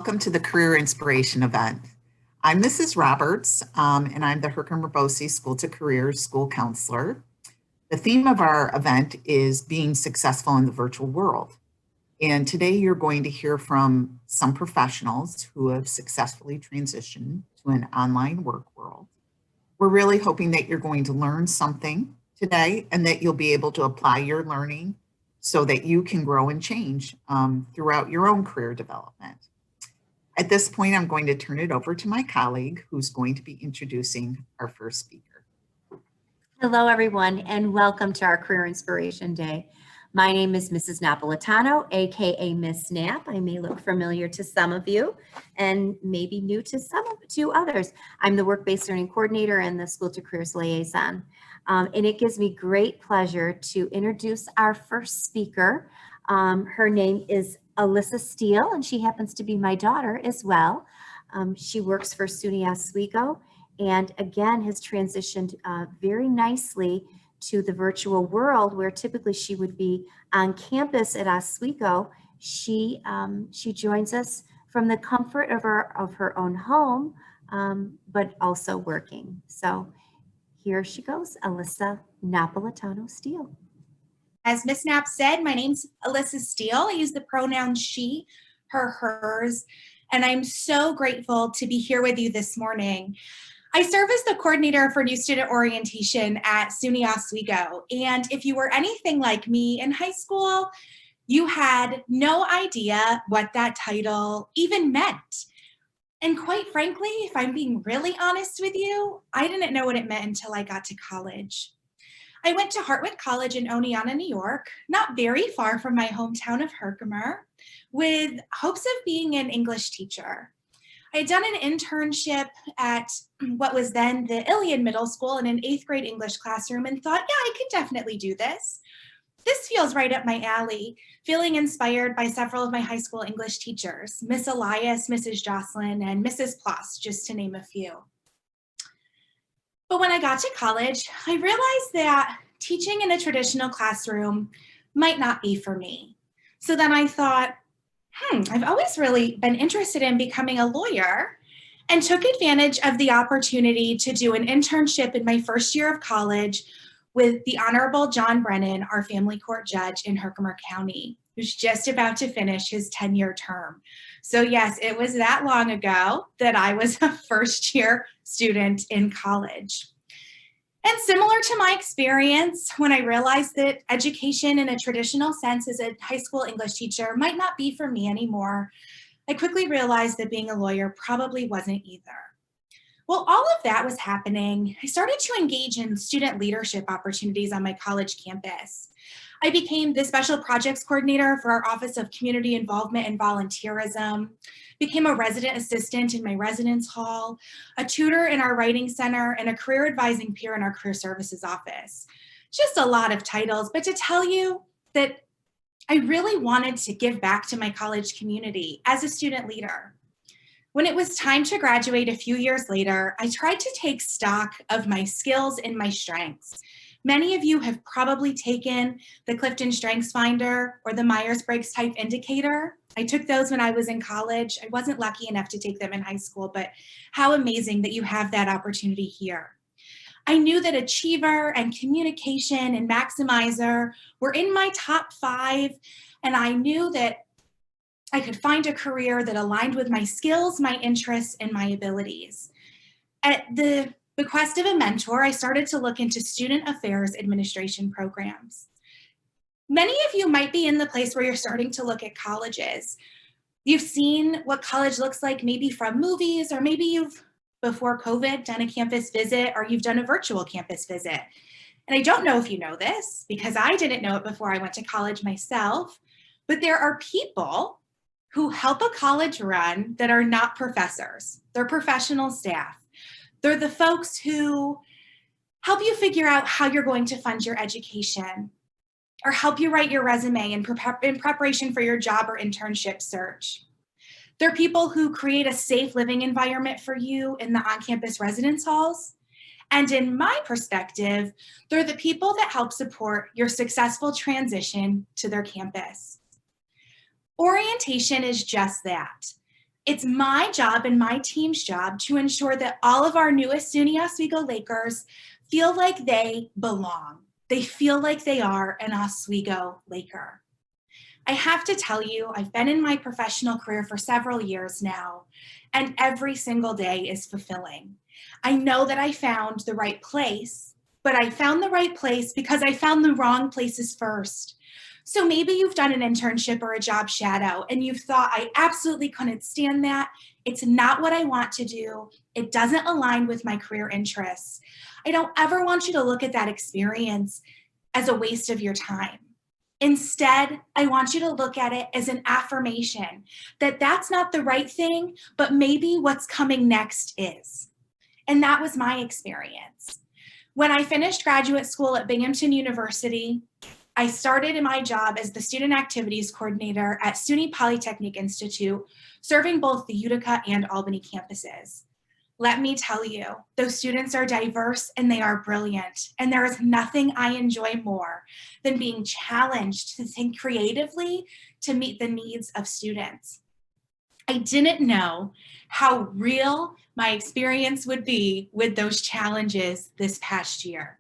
Welcome to the Career Inspiration event. I'm Mrs. Roberts, and I'm the Herkimer-Fulton-Hamilton-Otsego School to Careers School Counselor. The theme of our event is being successful in the virtual world. And today you're going to hear from some professionals who have successfully transitioned to an online work world. We're really hoping that you're going to learn something today and that you'll be able to apply your learning so that you can grow and change throughout your own career development. At this point, I'm going to turn it over to my colleague who's going to be introducing our first speaker. Hello, everyone, and welcome to our Career Inspiration Day. My name is Mrs. Napolitano, aka Miss Nap. I may look familiar to some of you and maybe new to others. I'm the Work-Based Learning Coordinator and the School to Careers Liaison. And it gives me great pleasure to introduce our first speaker. Her name is Alyssa Steele, and she happens to be my daughter as well. She works for SUNY Oswego and again has transitioned very nicely to the virtual world where typically she would be on campus at Oswego. She joins us from the comfort of her own home, but also working. So here she goes, Alyssa Napolitano Steele. As Miss Knapp said, my name's Alyssa Steele. I use the pronouns she, her, hers, and I'm so grateful to be here with you this morning. I serve as the coordinator for new student orientation at SUNY Oswego, and if you were anything like me in high school, you had no idea what that title even meant. And quite frankly, if I'm being really honest with you, I didn't know what it meant until I got to college. I went to Hartwick College in Oneonta, New York, not very far from my hometown of Herkimer, with hopes of being an English teacher. I had done an internship at what was then the Iliad Middle School in an 8th grade English classroom and thought, yeah, I could definitely do this. This feels right up my alley, feeling inspired by several of my high school English teachers, Miss Elias, Mrs. Jocelyn, and Mrs. Ploss, just to name a few. But when I got to college, I realized that teaching in a traditional classroom might not be for me. So then I thought, I've always really been interested in becoming a lawyer and took advantage of the opportunity to do an internship in my first year of college with the Honorable John Brennan, our family court judge in Herkimer County, who's just about to finish his 10-year term. So yes, it was that long ago that I was a first-year student in college. And similar to my experience, when I realized that education in a traditional sense as a high school English teacher might not be for me anymore, I quickly realized that being a lawyer probably wasn't either. While all of that was happening, I started to engage in student leadership opportunities on my college campus. I became the Special Projects Coordinator for our Office of Community Involvement and Volunteerism, became a resident assistant in my residence hall, a tutor in our writing center, and a career advising peer in our career services office. Just a lot of titles, but to tell you that I really wanted to give back to my college community as a student leader. When it was time to graduate a few years later, I tried to take stock of my skills and my strengths. Many of you have probably taken the Clifton Strengths Finder or the Myers-Briggs Type Indicator. I took those when I was in college. I wasn't lucky enough to take them in high school, but how amazing that you have that opportunity here. I knew that Achiever and Communication and Maximizer were in my top 5, and I knew that I could find a career that aligned with my skills, my interests, and my abilities. At the bequest of a mentor, I started to look into student affairs administration programs. Many of you might be in the place where you're starting to look at colleges. You've seen what college looks like maybe from movies, or maybe you've, before COVID, done a campus visit, or you've done a virtual campus visit. And I don't know if you know this, because I didn't know it before I went to college myself, but there are people who help a college run that are not professors. They're professional staff. They're the folks who help you figure out how you're going to fund your education, or help you write your resume in preparation for your job or internship search. They're people who create a safe living environment for you in the on-campus residence halls. And in my perspective, they're the people that help support your successful transition to their campus. Orientation is just that. It's my job and my team's job to ensure that all of our newest SUNY Oswego Lakers feel like they belong. They feel like they are an Oswego Laker. I have to tell you, I've been in my professional career for several years now, and every single day is fulfilling. I know that I found the right place, but I found the right place because I found the wrong places first. So maybe you've done an internship or a job shadow and you've thought, I absolutely couldn't stand that. It's not what I want to do. It doesn't align with my career interests. I don't ever want you to look at that experience as a waste of your time. Instead, I want you to look at it as an affirmation that that's not the right thing, but maybe what's coming next is. And that was my experience. When I finished graduate school at Binghamton University, I started in my job as the Student Activities Coordinator at SUNY Polytechnic Institute, serving both the Utica and Albany campuses. Let me tell you, those students are diverse and they are brilliant, and there is nothing I enjoy more than being challenged to think creatively to meet the needs of students. I didn't know how real my experience would be with those challenges this past year.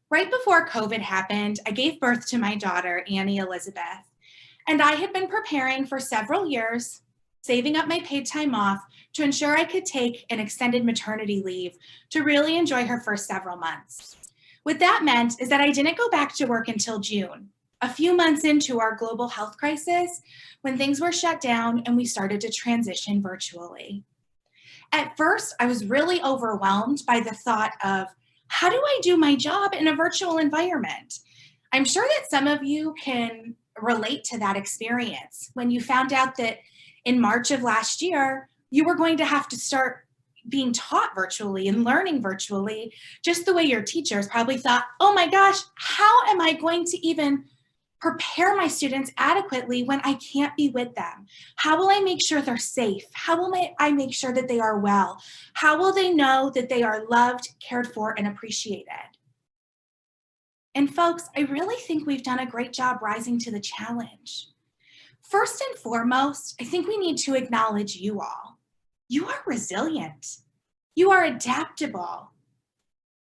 Right before COVID happened, I gave birth to my daughter, Annie Elizabeth, and I had been preparing for several years, saving up my paid time off to ensure I could take an extended maternity leave to really enjoy her first several months. What that meant is that I didn't go back to work until June, a few months into our global health crisis, when things were shut down and we started to transition virtually. At first, I was really overwhelmed by the thought of, how do I do my job in a virtual environment? I'm sure that some of you can relate to that experience when you found out that in March of last year, you were going to have to start being taught virtually and learning virtually, just the way your teachers probably thought, oh my gosh, how am I going to even prepare my students adequately when I can't be with them? How will I make sure they're safe? How will I make sure that they are well? How will they know that they are loved, cared for, and appreciated? And folks, I really think we've done a great job rising to the challenge. First and foremost, I think we need to acknowledge you all. You are resilient. You are adaptable.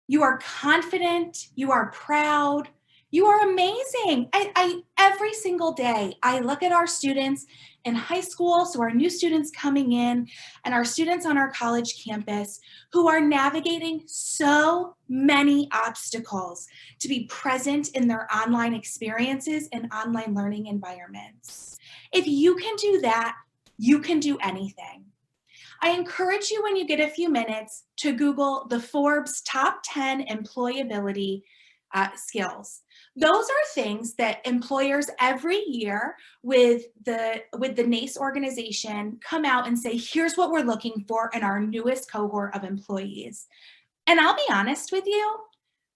You are confident. You are proud. You are amazing. Every single day, I look at our students in high school, so our new students coming in, and our students on our college campus who are navigating so many obstacles to be present in their online experiences and online learning environments. If you can do that, you can do anything. I encourage you, when you get a few minutes, to Google the Forbes Top 10 Employability skills. Those are things that employers every year with the NACE organization come out and say, here's what we're looking for in our newest cohort of employees. And I'll be honest with you,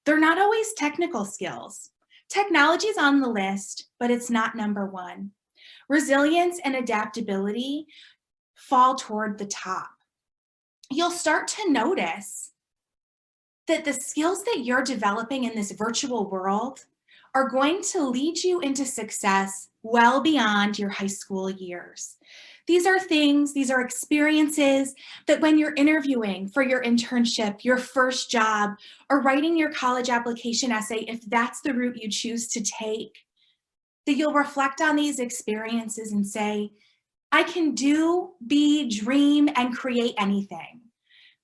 they're not always technical skills. Technology's on the list, but it's not number one. Resilience and adaptability fall toward the top. You'll start to notice that the skills that you're developing in this virtual world are going to lead you into success well beyond your high school years. These are things, these are experiences that when you're interviewing for your internship, your first job, or writing your college application essay, if that's the route you choose to take, that you'll reflect on these experiences and say, I can do, be, dream, and create anything.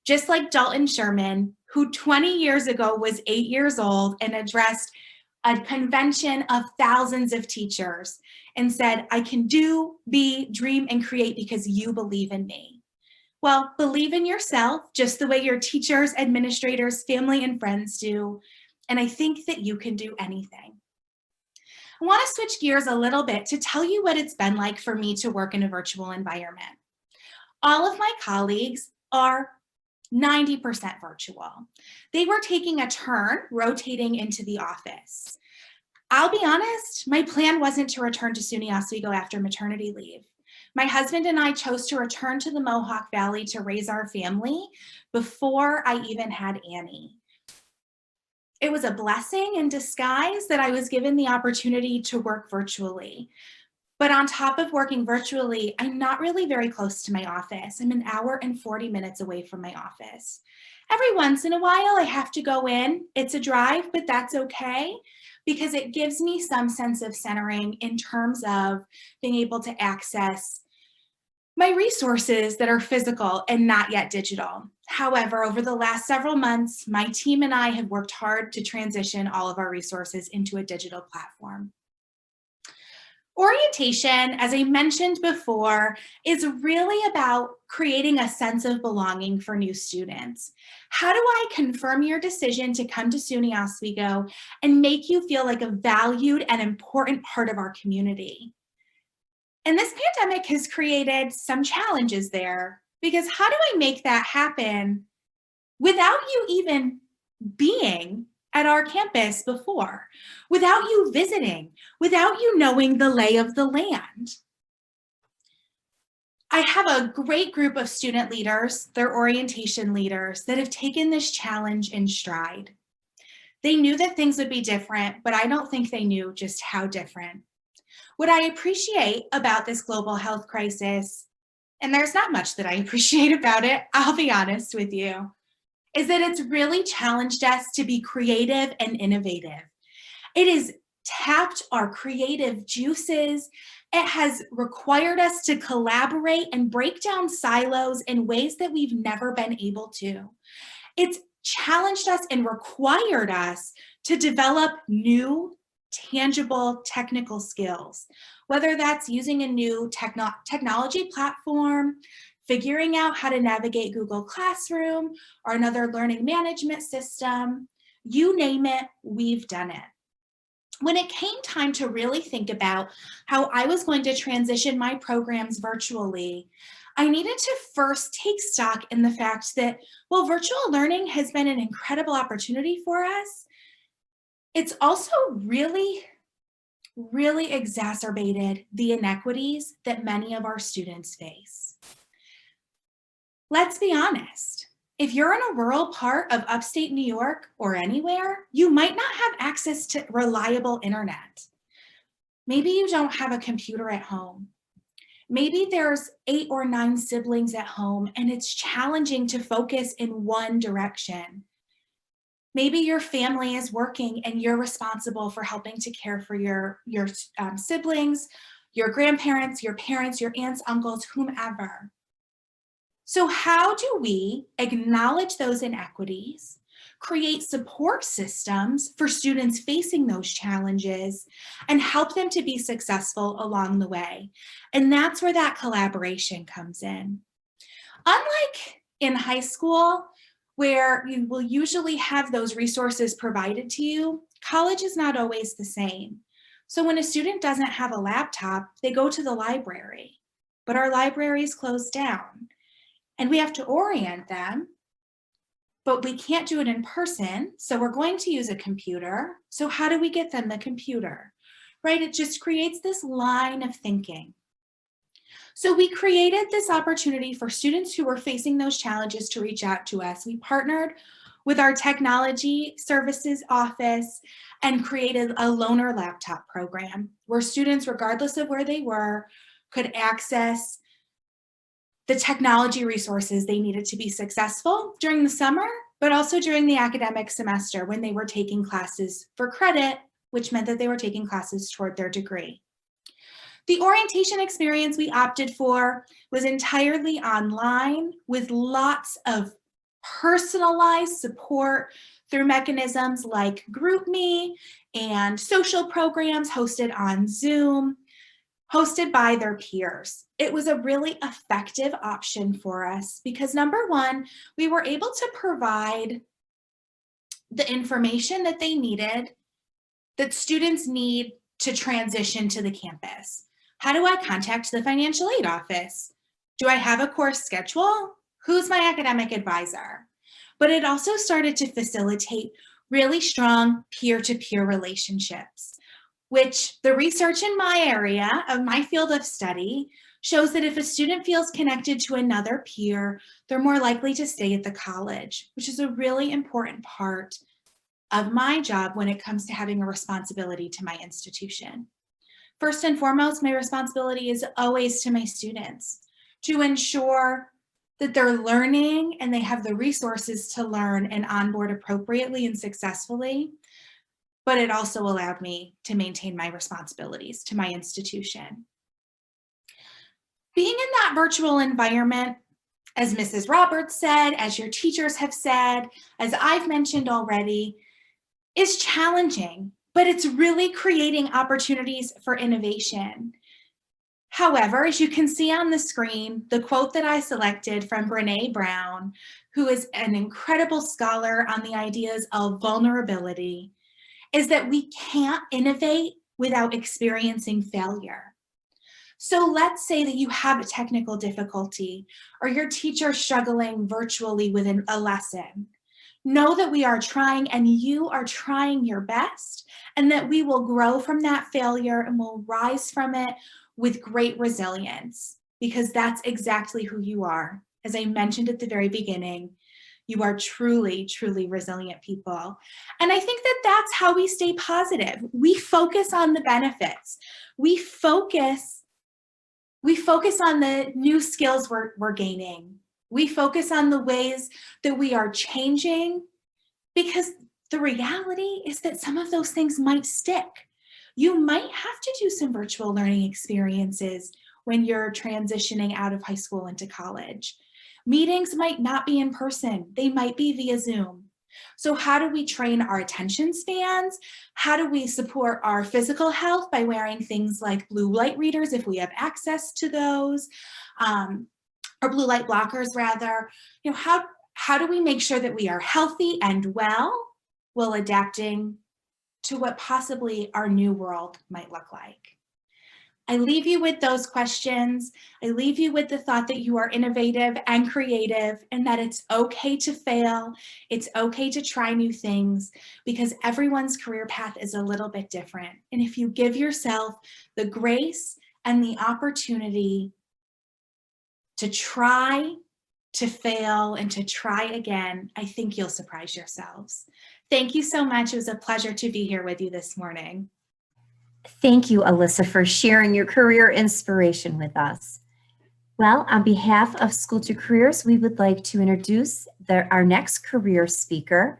Just like Dalton Sherman, who 20 years ago was 8 years old and addressed a convention of thousands of teachers and said, I can do, be, dream, and create because you believe in me. Well, believe in yourself just the way your teachers, administrators, family, and friends do. And I think that you can do anything. I want to switch gears a little bit to tell you what it's been like for me to work in a virtual environment. All of my colleagues are 90% virtual. They were taking a turn rotating into the office. I'll be honest, my plan wasn't to return to SUNY Oswego after maternity leave. My husband and I chose to return to the Mohawk Valley to raise our family before I even had Annie. It was a blessing in disguise that I was given the opportunity to work virtually. But on top of working virtually, I'm not really very close to my office. I'm an hour and 40 minutes away from my office. Every once in a while, I have to go in. It's a drive, but that's okay because it gives me some sense of centering in terms of being able to access my resources that are physical and not yet digital. However, over the last several months, my team and I have worked hard to transition all of our resources into a digital platform. Orientation, as I mentioned before, is really about creating a sense of belonging for new students. How do I confirm your decision to come to SUNY Oswego and make you feel like a valued and important part of our community? And this pandemic has created some challenges there, because how do I make that happen without you even being at our campus before, without you visiting, without you knowing the lay of the land? I have a great group of student leaders, they're orientation leaders, that have taken this challenge in stride. They knew that things would be different, but I don't think they knew just how different. What I appreciate about this global health crisis, and there's not much that I appreciate about it, I'll be honest with you, is that it's really challenged us to be creative and innovative. It has tapped our creative juices. It has required us to collaborate and break down silos in ways that we've never been able to. It's challenged us and required us to develop new, tangible technical skills, whether that's using a new technology platform, figuring out how to navigate Google Classroom or another learning management system, you name it, we've done it. When it came time to really think about how I was going to transition my programs virtually, I needed to first take stock in the fact that while virtual learning has been an incredible opportunity for us, it's also really exacerbated the inequities that many of our students face. Let's be honest. If you're in a rural part of upstate New York or anywhere, you might not have access to reliable internet. Maybe you don't have a computer at home. Maybe there's 8 or 9 siblings at home and it's challenging to focus in one direction. Maybe your family is working and you're responsible for helping to care for your siblings, your grandparents, your parents, your aunts, uncles, whomever. So how do we acknowledge those inequities, create support systems for students facing those challenges, and help them to be successful along the way? And that's where that collaboration comes in. Unlike in high school, where you will usually have those resources provided to you, college is not always the same. So when a student doesn't have a laptop, they go to the library, but our library is closed down. And we have to orient them, but we can't do it in person. So we're going to use a computer. So how do we get them the computer, right? It just creates this line of thinking. So we created this opportunity for students who were facing those challenges to reach out to us. We partnered with our technology services office and created a loaner laptop program where students, regardless of where they were, could access the technology resources they needed to be successful during the summer, but also during the academic semester when they were taking classes for credit, which meant that they were taking classes toward their degree. The orientation experience we opted for was entirely online with lots of personalized support through mechanisms like GroupMe and social programs hosted on Zoom, hosted by their peers. It was a really effective option for us because number one, we were able to provide the information that they needed, that students need to transition to the campus. How do I contact the financial aid office? Do I have a course schedule? Who's my academic advisor? But it also started to facilitate really strong peer-to-peer relationships, which the research in my area of my field of study shows that if a student feels connected to another peer, they're more likely to stay at the college, which is a really important part of my job when it comes to having a responsibility to my institution. First and foremost, my responsibility is always to my students to ensure that they're learning and they have the resources to learn and onboard appropriately and successfully. But it also allowed me to maintain my responsibilities to my institution. Being in that virtual environment, as Mrs. Roberts said, as your teachers have said, as I've mentioned already, is challenging, but it's really creating opportunities for innovation. However, as you can see on the screen, the quote that I selected from Brené Brown, who is an incredible scholar on the ideas of vulnerability, is that we can't innovate without experiencing failure. So let's say that you have a technical difficulty or your teacher struggling virtually with a lesson. Know that we are trying and you are trying your best, and that we will grow from that failure and will rise from it with great resilience, because that's exactly who you are. As I mentioned at the very beginning, you are truly, truly resilient people. And I think that that's how we stay positive. We focus on the benefits. We focus on the new skills we're gaining. We focus on the ways that we are changing, because the reality is that some of those things might stick. You might have to do some virtual learning experiences when you're transitioning out of high school into college. Meetings might not be in person. They might be via Zoom. So how do we train our attention spans? How do we support our physical health by wearing things like blue light readers if we have access to those, or blue light blockers rather? You know, how do we make sure that we are healthy and well while adapting to what possibly our new world might look like? I leave you with those questions. I leave you with the thought that you are innovative and creative, and that it's okay to fail. It's okay to try new things, because everyone's career path is a little bit different. And if you give yourself the grace and the opportunity to try, to fail, and to try again, I think you'll surprise yourselves. Thank you so much. It was a pleasure to be here with you this morning. Thank you, Alyssa, for sharing your career inspiration with us. Well, on behalf of School to Careers, we would like to introduce our next career speaker,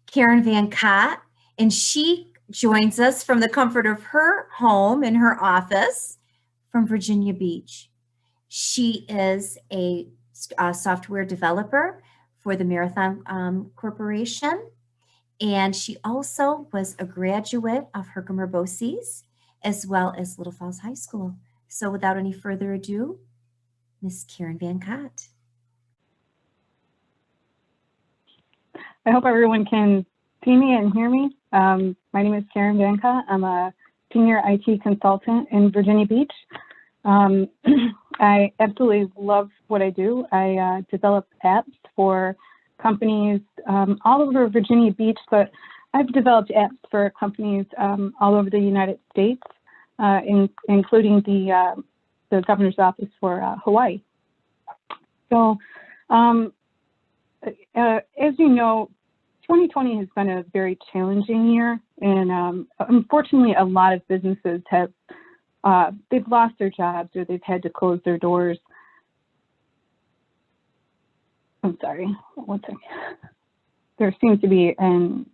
Karen VanCott, and she joins us from the comfort of her home in her office from Virginia Beach. She is a software developer for the Marathon Corporation, and she also was a graduate of Herkimer-BOCES as well as Little Falls High School. So without any further ado, Miss Karen VanCott. I hope everyone can see me and hear me. My name is Karen VanCott. I'm a senior IT consultant in Virginia Beach. I absolutely love what I do. I develop apps for companies all over Virginia Beach, but I've developed apps for companies all over the United States, including the governor's office for Hawaii. So, as you know, 2020 has been a very challenging year, and unfortunately, a lot of businesses have they've lost their jobs or they've had to close their doors. I'm sorry, one second. There seems to be an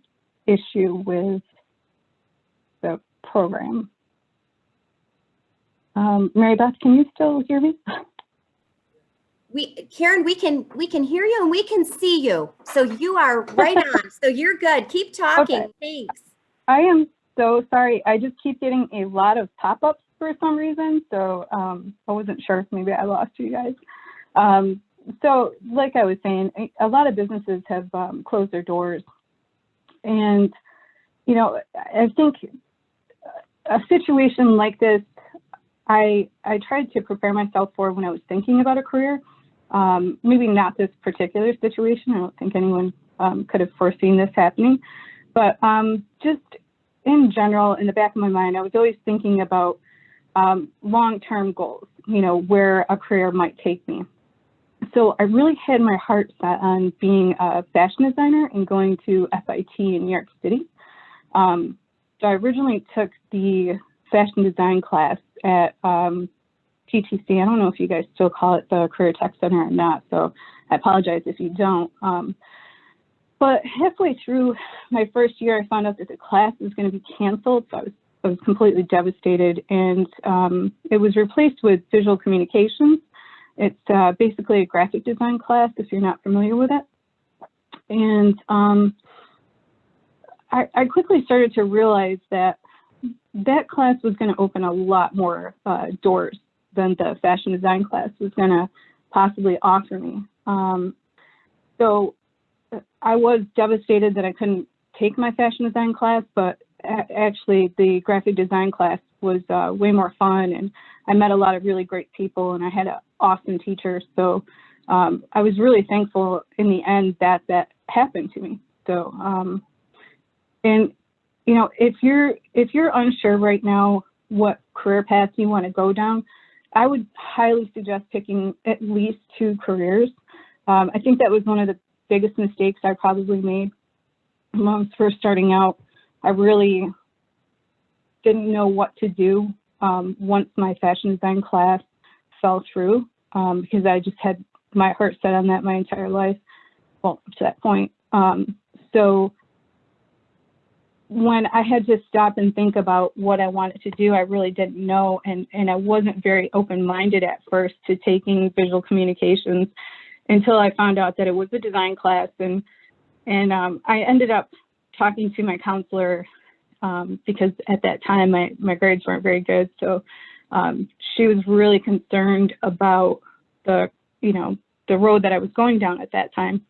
issue with the program. Mary Beth, can you still hear me? Karen, we can hear you and we can see you. So you are right on. So you're good. Keep talking. Okay. Thanks. I am so sorry. I just keep getting a lot of pop-ups for some reason. So I wasn't sure if maybe I lost you guys. So like I was saying, a lot of businesses have closed their doors. And, you know, I think a situation like this, I tried to prepare myself for when I was thinking about a career. Maybe not this particular situation. I don't think anyone could have foreseen this happening. But just in general, in the back of my mind, I was always thinking about long-term goals, you know, where a career might take me. So I really had my heart set on being a fashion designer and going to FIT in New York City. So I originally took the fashion design class at TTC. I don't know if you guys still call it the Career Tech Center or not, so I apologize if you don't. But halfway through my first year, I found out that the class was going to be canceled, so I was completely devastated, and it was replaced with visual communications. It's basically a graphic design class, if you're not familiar with it. And I quickly started to realize that that class was going to open a lot more doors than the fashion design class was going to possibly offer me. So I was devastated that I couldn't take my fashion design class, but actually the graphic design class was way more fun, and I met a lot of really great people, and I had an awesome teacher. So I was really thankful in the end that that happened to me. So, and you know, if you're unsure right now what career path you want to go down, I would highly suggest picking at least 2 careers. I think that was one of the biggest mistakes I probably made when I was first starting out. I really didn't know what to do once my fashion design class fell through, because I just had my heart set on that my entire life, well, up to that point. So when I had to stop and think about what I wanted to do, I really didn't know, and I wasn't very open-minded at first to taking visual communications until I found out that it was a design class, and I ended up talking to my counselor because at that time my grades weren't very good, so she was really concerned about the road that I was going down at that time.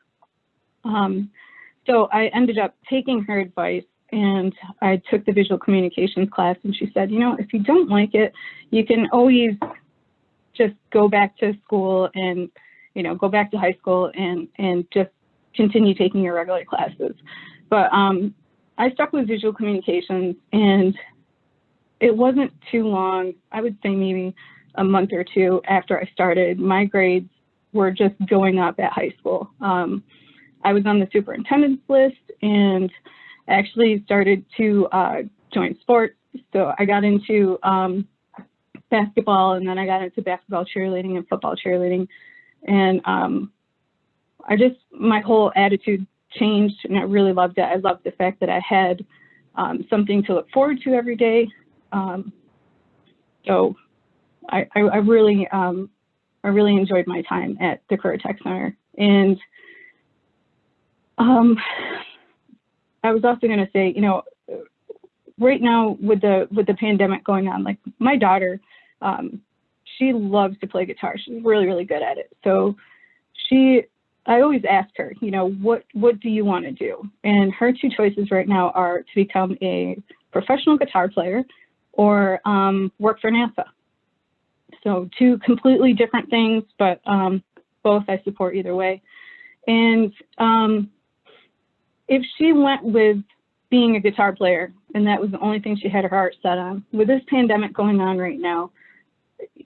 So I ended up taking her advice, and I took the visual communications class, and she said, you know, if you don't like it, you can always just go back to school and, you know, go back to high school and just continue taking your regular classes. But I stuck with visual communications, and it wasn't too long, I would say maybe a month or 2 after I started, my grades were just going up at high school. I was on the superintendent's list, and actually started to join sports. So I got into basketball, and then I got into basketball cheerleading and football cheerleading. And my whole attitude changed, and I really loved it. I loved the fact that I had something to look forward to every day. So I really enjoyed my time at the Career Tech Center. And I was also going to say, you know, right now with the pandemic going on, like my daughter, she loves to play guitar. She's really, really good at it. So I always ask her, you know, what do you want to do? And her 2 choices right now are to become a professional guitar player or work for NASA. So 2 completely different things, but both I support either way. And if she went with being a guitar player, and that was the only thing she had her heart set on, with this pandemic going on right now,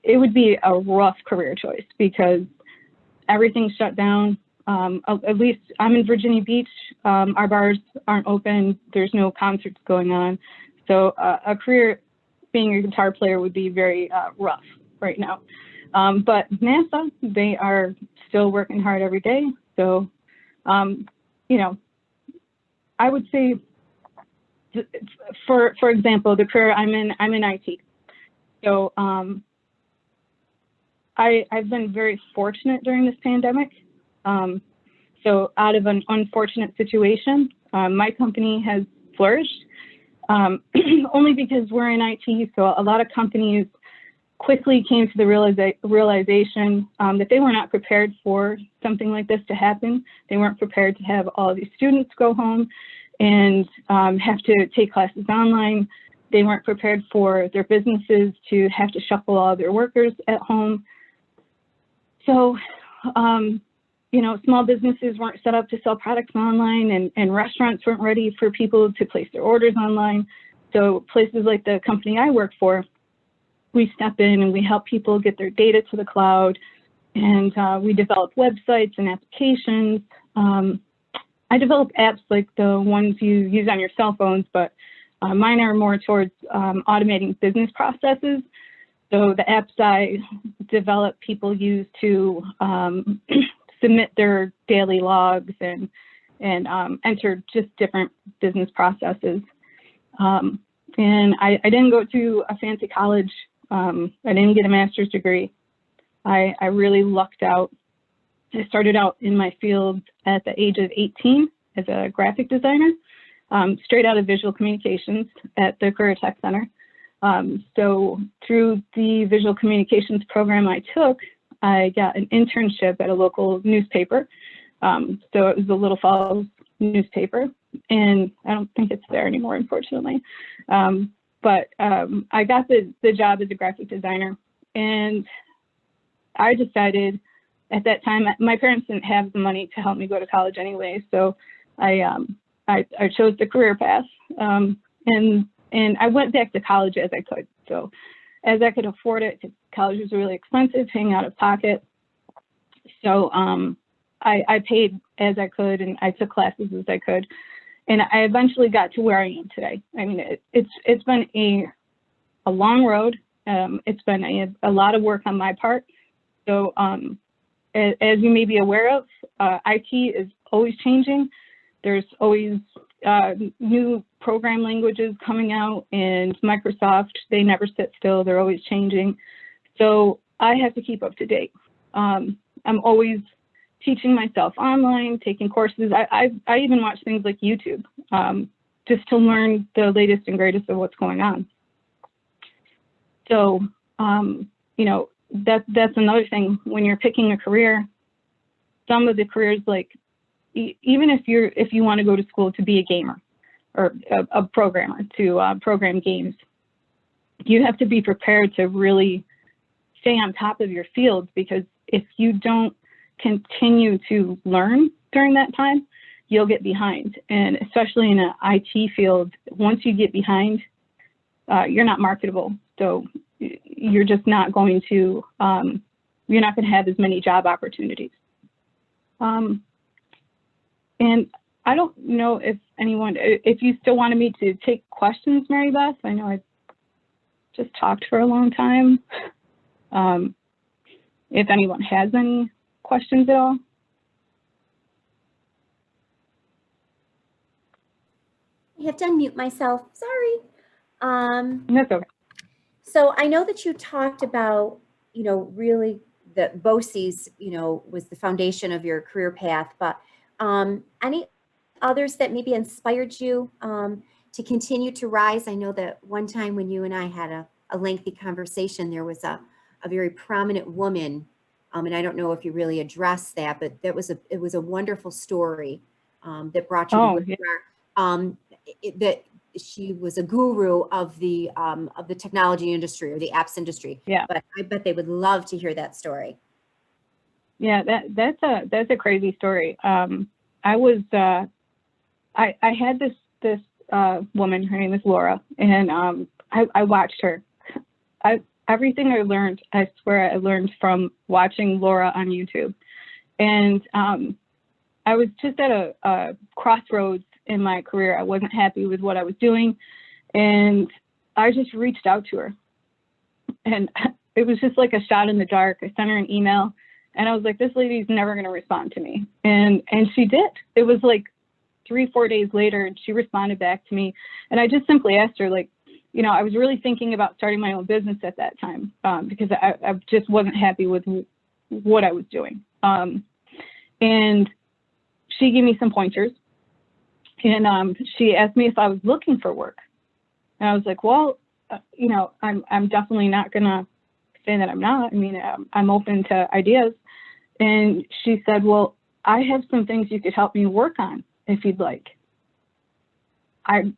it would be a rough career choice because everything's shut down. At least I'm in Virginia Beach. Our bars aren't open. There's no concerts going on. So a career being a guitar player would be very rough right now. But NASA, they are still working hard every day. So, you know, I would say, for example, the career I'm in IT. So I've been very fortunate during this pandemic. So out of an unfortunate situation, my company has flourished only because we're in IT. So a lot of companies quickly came to the realization that they were not prepared for something like this to happen. They weren't prepared to have all of these students go home and have to take classes online. They weren't prepared for their businesses to have to shuffle all their workers at home. So, you know, small businesses weren't set up to sell products online, and restaurants weren't ready for people to place their orders online. So places like the company I work for, we step in and we help people get their data to the cloud, and we develop websites and applications. I develop apps like the ones you use on your cell phones, but Mine are more towards automating business processes. So the apps I develop, people use to submit their daily logs and enter just different business processes. And I didn't go to a fancy college. I didn't get a master's degree. I really lucked out. I started out in my field at the age of 18 as a graphic designer, straight out of visual communications at the Career Tech Center. So through the visual communications program I took, I got an internship at a local newspaper. So it was the Little Falls newspaper, and I don't think it's there anymore, unfortunately. But I got the job as a graphic designer, and I decided at that time, my parents didn't have the money to help me go to college anyway, so I chose the career path, and I went back to college as I could. So as I could afford it, because college was really expensive, paying out of pocket. So I paid as I could, and I took classes as I could, and I eventually got to where I am today. I mean, it's been a long road. It's been a lot of work on my part. So as you may be aware of, IT is always changing. There's always new program languages coming out, and Microsoft, they never sit still. They're always changing. So I have to keep up to date. I'm always teaching myself online, taking courses. I even watch things like YouTube just to learn the latest and greatest of what's going on. So, you know, that's another thing when you're picking a career. Some of the careers, like even if you want to go to school to be a gamer or a programmer to program games, you have to be prepared to really stay on top of your field, because if you don't continue to learn during that time, you'll get behind. And especially in an IT field, once you get behind, you're not marketable. So you're just not going to, you're not going to have as many job opportunities. And I don't know if if you still wanted me to take questions, Mary Beth. I know I just talked for a long time. If anyone has any questions at all. I have to unmute myself, sorry. That's okay. So I know that you talked about, really the BOCES, was the foundation of your career path, but any others that maybe inspired you to continue to rise? I know that one time when you and I had a lengthy conversation, there was a very prominent woman, and I don't know if you really addressed that, but it was a wonderful story that brought you to where you are. That she was a guru of the technology industry or the apps industry. Yeah. But I bet they would love to hear that story. Yeah, that's a crazy story. I had this woman, her name is Laura, and I watched her. Everything I learned, I swear I learned from watching Laura on YouTube. And I was just at a crossroads in my career. I wasn't happy with what I was doing, and I just reached out to her. And it was just like a shot in the dark. I sent her an email, and I was like, this lady's never going to respond to me. And she did. It was like 3-4 days later, and she responded back to me. And I just simply asked her, like, I was really thinking about starting my own business at that time because I just wasn't happy with what I was doing. And she gave me some pointers. And she asked me if I was looking for work. And I was like, well, I'm definitely not going to say that I'm not. I mean, I'm open to ideas. And she said, well, I have some things you could help me work on if you'd like. I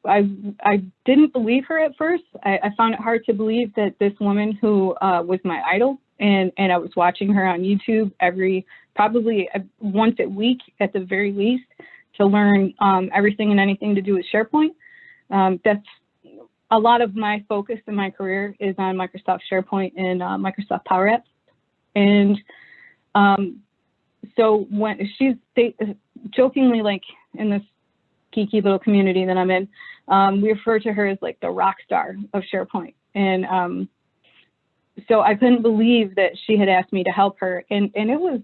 didn't believe her at first. I found it hard to believe that this woman who was my idol, and I was watching her on YouTube probably once a week at the very least, to learn everything and anything to do with SharePoint. That's a lot of my focus in my career is on Microsoft SharePoint and Microsoft Power Apps. And so when she's jokingly, like in this geeky little community that I'm in, we refer to her as like the rock star of SharePoint. And so I couldn't believe that she had asked me to help her. And it was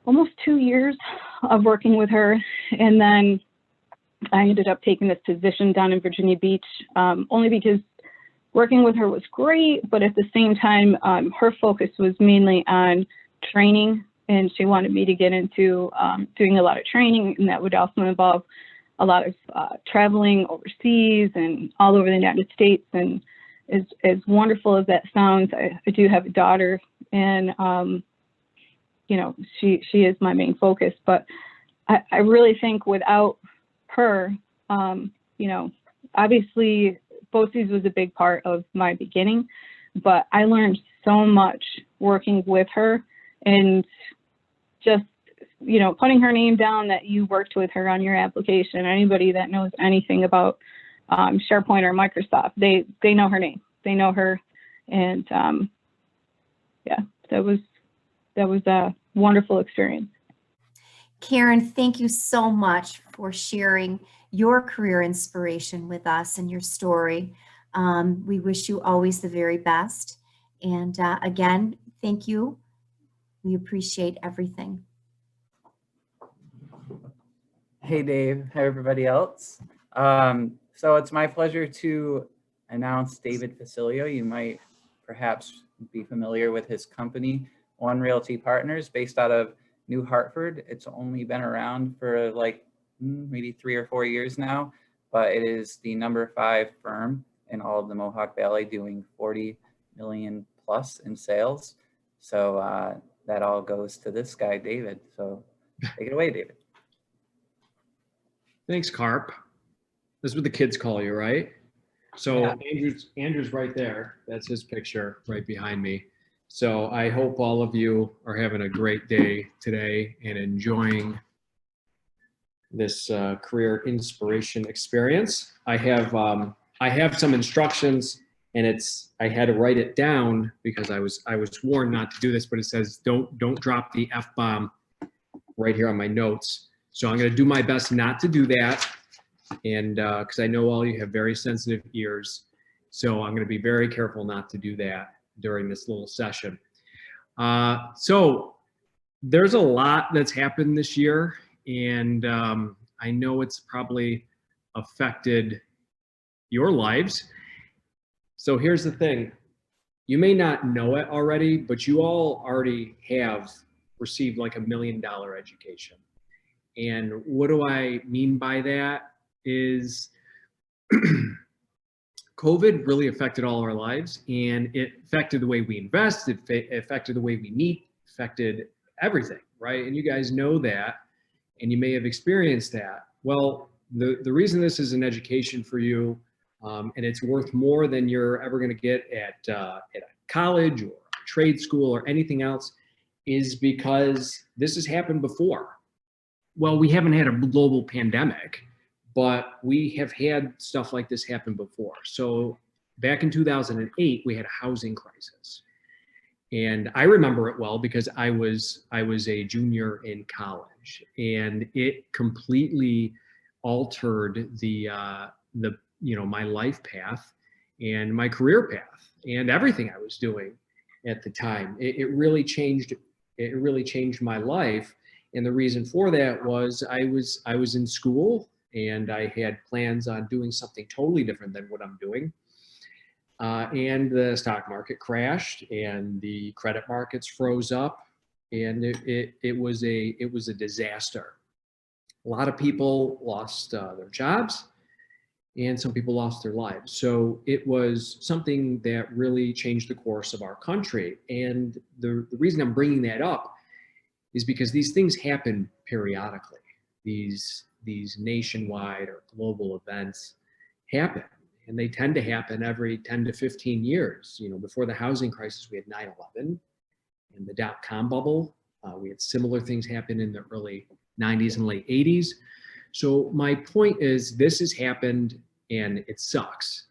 almost 2 years of working with her. And then I ended up taking this position down in Virginia Beach, only because working with her was great, but at the same time, her focus was mainly on training, and she wanted me to get into doing a lot of training, and that would also involve a lot of traveling overseas and all over the United States. And as wonderful as that sounds, I do have a daughter, and you know, she is my main focus. But I really think without her, you know, obviously BOCES was a big part of my beginning, but I learned so much working with her, and just, you know, putting her name down that you worked with her on your application. Anybody that knows anything about SharePoint or Microsoft, they know her name, they know her. And yeah, that was a wonderful experience. Karen, thank you so much for sharing your career inspiration with us and your story. We wish you always the very best. And again, thank you. We appreciate everything. Hey, Dave. Hi, everybody else. So it's my pleasure to announce David Paciello. You might perhaps be familiar with his company, One Realty Partners, based out of New Hartford. It's only been around for like maybe 3 or 4 years now, but it is the #5 firm in all of the Mohawk Valley, doing 40 million plus in sales. So that all goes to this guy, David. So take it away, David. Thanks, Carp. This is what the kids call you, right? So Yeah. Andrew's right there. That's his picture right behind me. So I hope all of you are having a great day today and enjoying this career inspiration experience. I have some instructions, and I had to write it down because I was warned not to do this, but it says don't drop the F-bomb right here on my notes. So I'm going to do my best not to do that, and because I know all you have very sensitive ears, so I'm going to be very careful not to do that during this little session. So there's a lot that's happened this year, and I know it's probably affected your lives. So here's the thing. You may not know it already, but you all already have received like $1 million education. And what do I mean by that is COVID really affected all our lives, and it affected the way we invest, it affected the way we meet, affected everything, right? And you guys know that, and you may have experienced that. Well, the reason this is an education for you, and it's worth more than you're ever going to get at a college or a trade school or anything else, is because this has happened before. Well, we haven't had a global pandemic, but we have had stuff like this happen before. So back in 2008, we had a housing crisis. And I remember it well because I was a junior in college, and it completely altered my life path and my career path and everything I was doing at the time. It really changed my life. And the reason for that was I was in school, and I had plans on doing something totally different than what I'm doing. And the stock market crashed, and the credit markets froze up, and it was a disaster. A lot of people lost their jobs, and some people lost their lives. So it was something that really changed the course of our country. And the reason I'm bringing that up is because these things happen periodically. These nationwide or global events happen, and they tend to happen every 10 to 15 years. You know, before the housing crisis, we had 9/11 and the dot-com bubble. We had similar things happen in the early 90s and late 80s. So my point is, this has happened, and it sucks,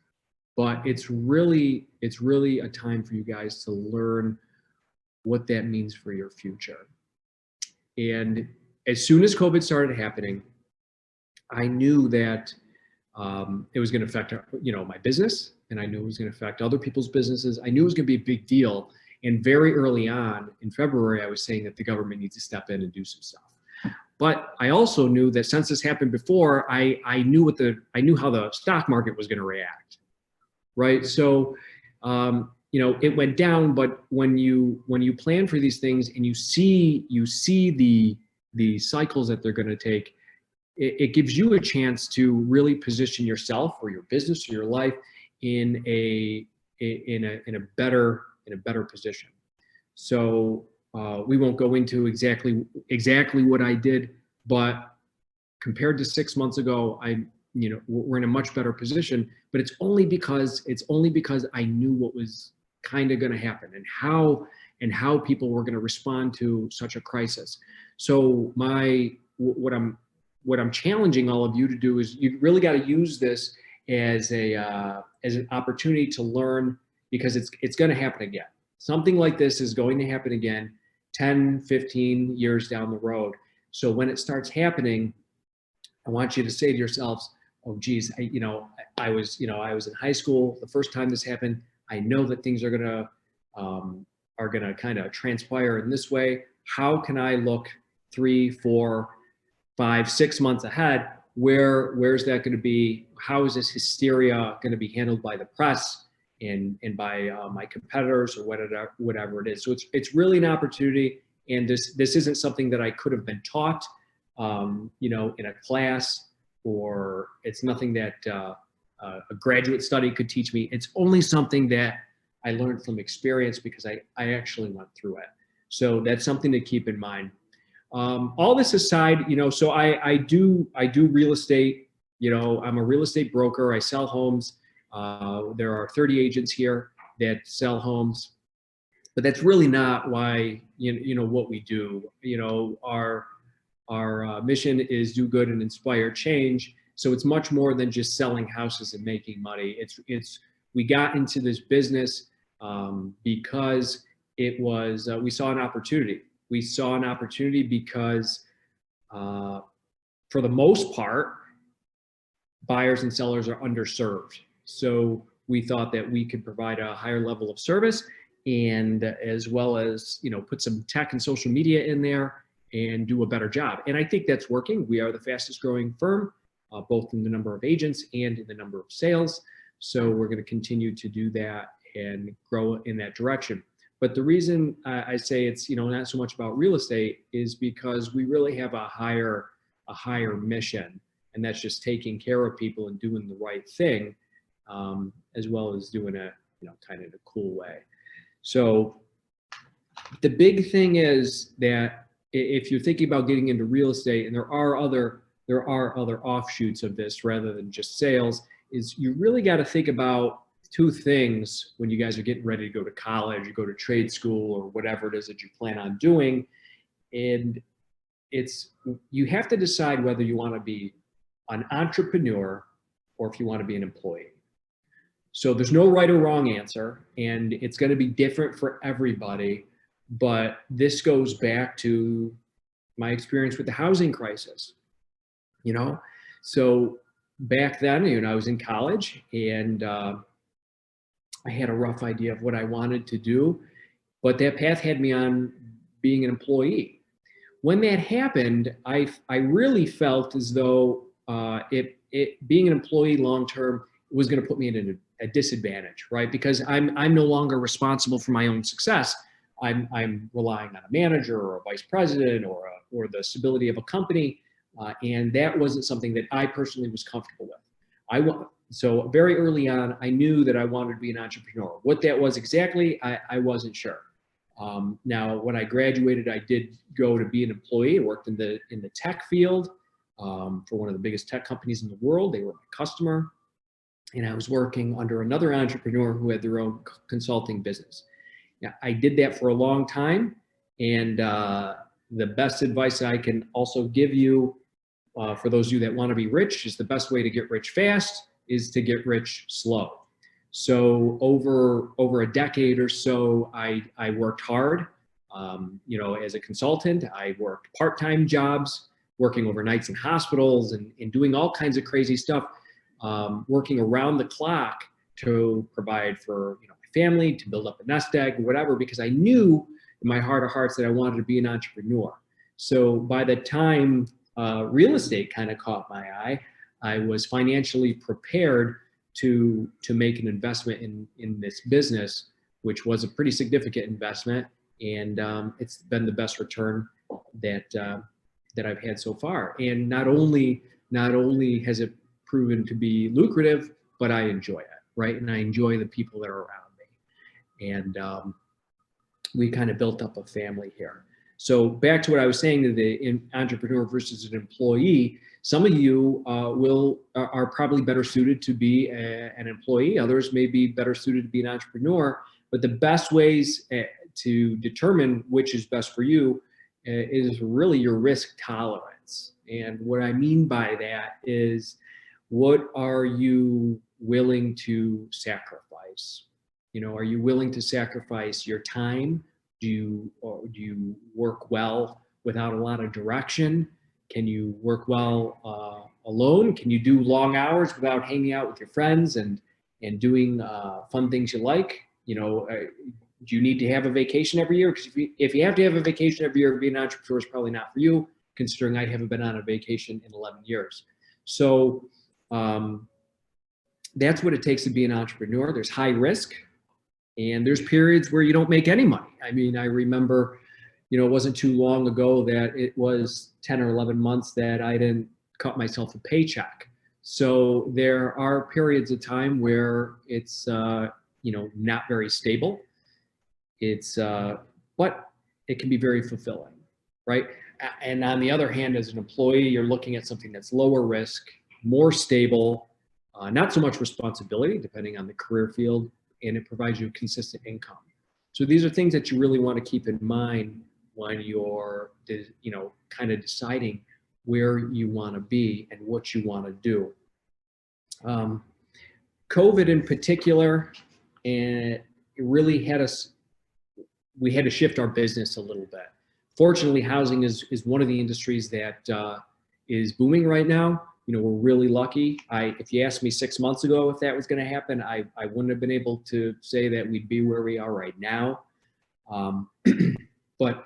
but it's really a time for you guys to learn what that means for your future. And as soon as COVID started happening, I knew that it was going to affect, my business, and I knew it was going to affect other people's businesses. I knew it was going to be a big deal. And very early on in February, I was saying that the government needs to step in and do some stuff. But I also knew that since this happened before, I knew how the stock market was going to react, right? So, it went down. But when you plan for these things and you see the cycles that they're going to take, it gives you a chance to really position yourself or your business or your life in a better position. So we won't go into exactly what I did, but compared to 6 months ago, we're in a much better position. But it's only because I knew what was kind of going to happen and how people were going to respond to such a crisis. So what I'm challenging all of you to do is you really got to use this as an opportunity to learn, because it's going to happen again. Something like this is going to happen again 10, 15 years down the road. So when it starts happening, I want you to say to yourselves, oh geez, I was in high school the first time this happened. I know that things are gonna kind of transpire in this way. How can I look 3, 4, 5, 6 months ahead? Where's that going to be? How is this hysteria going to be handled by the press and by my competitors or whatever it is? So it's really an opportunity, and this isn't something that I could have been taught, in a class, or it's nothing that a graduate study could teach me. It's only something that I learned from experience because I actually went through it. So that's something to keep in mind. All this aside, so I do real estate. I'm a real estate broker. I sell homes. There are 30 agents here that sell homes, but that's really not why, what we do. Our mission is do good and inspire change. So it's much more than just selling houses and making money. We got into this business because it was, we saw an opportunity. We saw an opportunity because, for the most part, buyers and sellers are underserved. So we thought that we could provide a higher level of service, and as well as, put some tech and social media in there and do a better job. And I think that's working. We are the fastest growing firm, both in the number of agents and in the number of sales. So we're going to continue to do that and grow in that direction. But the reason I say it's, not so much about real estate is because we really have a higher mission, and that's just taking care of people and doing the right thing, as well as doing it, kind of in a cool way. So the big thing is that if you're thinking about getting into real estate, and there are other offshoots of this rather than just sales, is you really got to think about two things when you guys are getting ready to go to college or go to trade school or whatever it is that you plan on doing. And you have to decide whether you want to be an entrepreneur or if you want to be an employee. So there's no right or wrong answer, and it's going to be different for everybody. But this goes back to my experience with the housing crisis. So back then, I was in college, and I had a rough idea of what I wanted to do, but that path had me on being an employee. When that happened, I really felt as though being an employee long term was going to put me in a disadvantage, right? Because I'm no longer responsible for my own success. I'm relying on a manager or a vice president or the stability of a company, and that wasn't something that I personally was comfortable with. So very early on, I knew that I wanted to be an entrepreneur. What that was exactly, I wasn't sure. Now, when I graduated, I did go to be an employee. I worked in the tech field for one of the biggest tech companies in the world. They were my customer, and I was working under another entrepreneur who had their own consulting business. Now, I did that for a long time, and the best advice I can also give you for those of you that want to be rich is the best way to get rich fast is to get rich slow. So over a decade or so, I worked hard. As a consultant, I worked part-time jobs. working overnights in hospitals and doing all kinds of crazy stuff, working around the clock to provide for my family, to build up a nest egg, whatever, because I knew in my heart of hearts that I wanted to be an entrepreneur. So by the time real estate kind of caught my eye, I was financially prepared to make an investment in this business, which was a pretty significant investment, and it's been the best return that I've had so far. And not only has it proven to be lucrative, but I enjoy it, right? And I enjoy the people that are around me, and we kind of built up a family here. So back to what I was saying, to the entrepreneur versus an employee, some of you are probably better suited to be an employee. Others may be better suited to be an entrepreneur. But the best ways to determine which is best for you is really your risk tolerance. And what I mean by that is, what are you willing to sacrifice? Are you willing to sacrifice your time? Do you work well without a lot of direction? Can you work well alone? Can you do long hours without hanging out with your friends and doing fun things you like? Do you need to have a vacation every year? Because if you have to have a vacation every year, being an entrepreneur is probably not for you, considering I haven't been on a vacation in 11 years. So that's what it takes to be an entrepreneur. There's high risk, and there's periods where you don't make any money. I mean, I remember, it wasn't too long ago that it was 10 or 11 months that I didn't cut myself a paycheck. So there are periods of time where it's, not very stable. It's, but it can be very fulfilling, right? And on the other hand, as an employee, you're looking at something that's lower risk, more stable, not so much responsibility, depending on the career field, and it provides you consistent income. So these are things that you really want to keep in mind when you're, kind of deciding where you want to be and what you want to do. COVID in particular, and it really we had to shift our business a little bit. Fortunately, housing is one of the industries that is booming right now. We're really lucky. If you asked me 6 months ago if that was going to happen, I wouldn't have been able to say that we'd be where we are right now. But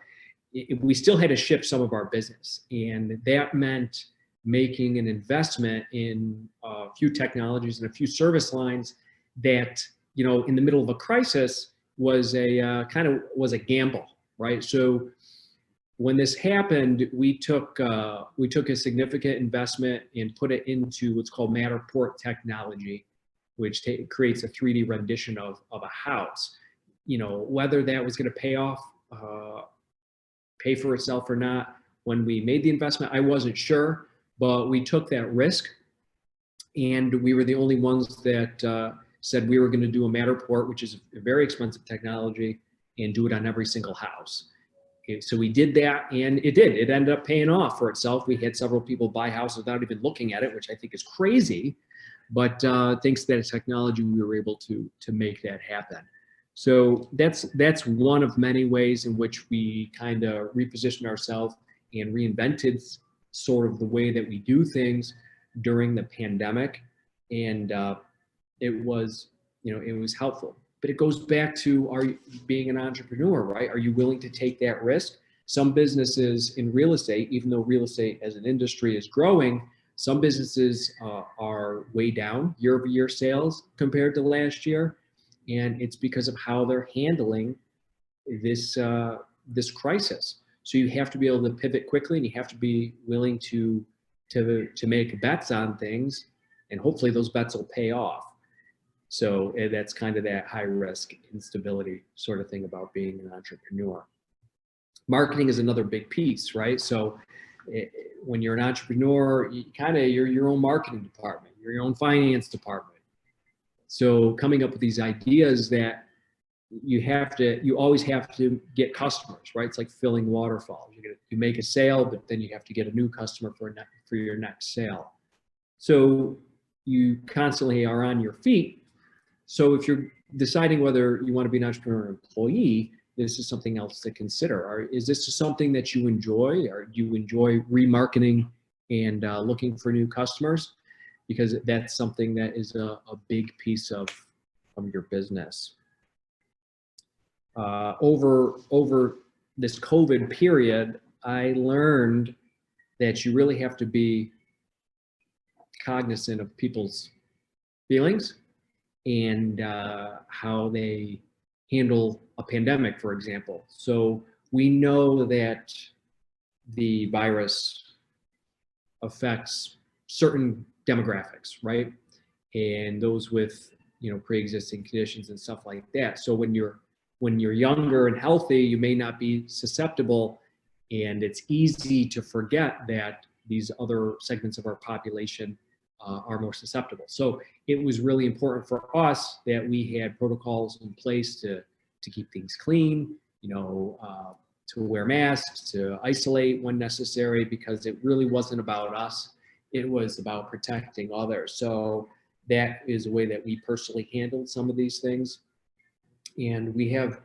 we still had to shift some of our business, and that meant making an investment in a few technologies and a few service lines that, in the middle of a crisis was a gamble, right? So when this happened, we took a significant investment and put it into what's called Matterport technology, which creates a 3D rendition of a house. Whether that was going to pay for itself or not, when we made the investment, I wasn't sure, but we took that risk, and we were the only ones that said we were going to do a Matterport, which is a very expensive technology, and do it on every single house. So we did that, and it ended up paying off for itself. We had several people buy houses without even looking at it, which I think is crazy, but thanks to that technology, we were able to make that happen. So that's one of many ways in which we kind of repositioned ourselves and reinvented sort of the way that we do things during the pandemic, and it was helpful. But it goes back to being an entrepreneur, right? Are you willing to take that risk? Some businesses in real estate, even though real estate as an industry is growing, some businesses are way down year-over-year sales compared to last year. And it's because of how they're handling this crisis. So you have to be able to pivot quickly, and you have to be willing to make bets on things, and hopefully those bets will pay off. So that's kind of that high risk instability sort of thing about being an entrepreneur. Marketing is another big piece, right? So when you're an entrepreneur, you're your own marketing department, you're your own finance department. So coming up with these ideas that you always have to get customers, right? It's like filling waterfalls. You make a sale, but then you have to get a new customer for your next sale. So you constantly are on your feet. So if you're deciding whether you want to be an entrepreneur or employee, this is something else to consider. Or is this something that you enjoy? Or do you enjoy remarketing and looking for new customers? Because that's something that is a big piece of your business. Over this COVID period, I learned that you really have to be cognizant of people's feelings and how they handle a pandemic, for example. So we know that the virus affects certain demographics, right? And those with, you know, pre-existing conditions and stuff like that. So when you're younger and healthy, you may not be susceptible, and it's easy to forget that these other segments of our population are more susceptible. So it was really important for us that we had protocols in place to keep things clean, you know, to wear masks, to isolate when necessary, because it really wasn't about us. It was about protecting others. So that is a way that we personally handled some of these things. And we have,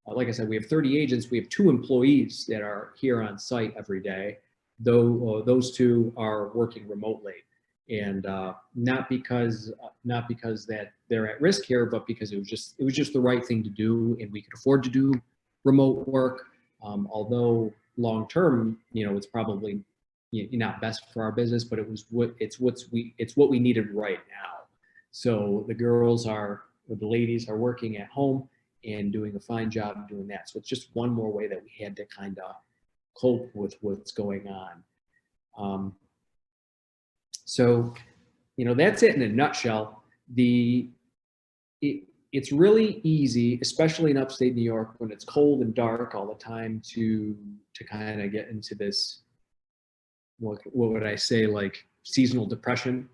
like I said, we have 30 agents. We have 2 employees that are here on site every day, though those 2 are working remotely. And not because that they're at risk here, but because it was just the right thing to do, and we could afford to do remote work. Although long term, you know, it's probably not best for our business, but it's what we needed right now. So the the ladies are working at home and doing a fine job doing that. So it's just one more way that we had to kind of cope with what's going on. So, you know, that's it in a nutshell. It's really easy, especially in upstate New York, when it's cold and dark all the time, to kind of get into this, what would I say, like seasonal depression,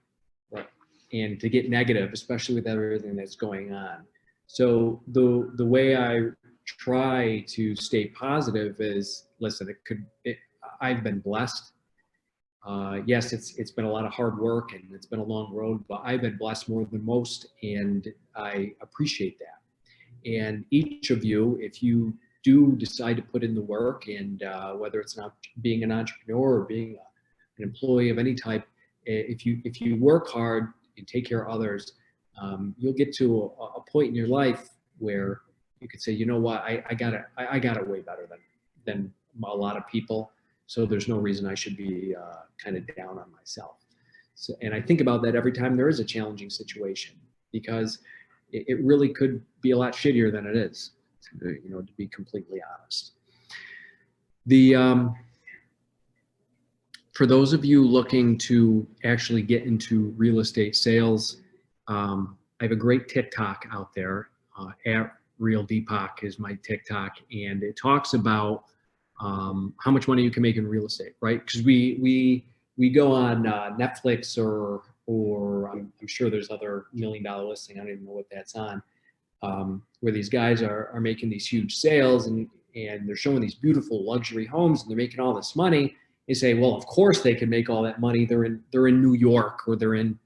right? And to get negative, especially with everything that's going on. So the way I try to stay positive is, listen, I've been blessed. Yes, it's been a lot of hard work and it's been a long road, but I've been blessed more than most, and I appreciate that. And each of you, if you do decide to put in the work, and whether it's not being an entrepreneur or being an employee of any type, if you work hard and take care of others, you'll get to a point in your life where you could say, you know what, I got it way better than a lot of people. So there's no reason I should be kind of down on myself. So, and I think about that every time there is a challenging situation, because it really could be a lot shittier than it is, you know, to be completely honest. For those of you looking to actually get into real estate sales, I have a great TikTok out there, at RealDeepak is my TikTok, and it talks about how much money you can make in real estate, right? Because we go on Netflix or I'm sure there's other $1 million listing, I don't even know what that's on, where these guys are making these huge sales, and they're showing these beautiful luxury homes, and they're making all this money. They say, well, of course they can make all that money. They're in New York, or they're in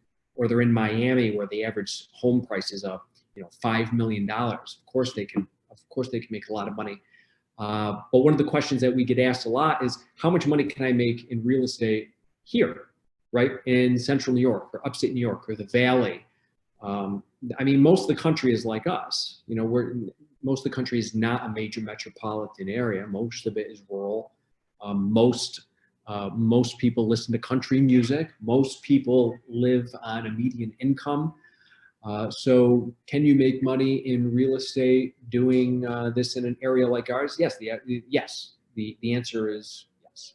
Miami, where the average home price is up, you know, $5 million. Of course they can make a lot of money. But one of the questions that we get asked a lot is, how much money can I make in real estate here, right? In central New York or upstate New York or the Valley? I mean, most of the country is like us. You know, most of the country is not a major metropolitan area. Most of it is rural. Most people listen to country music. Most people live on a median income. So can you make money in real estate doing this in an area like ours? Yes, the answer is yes.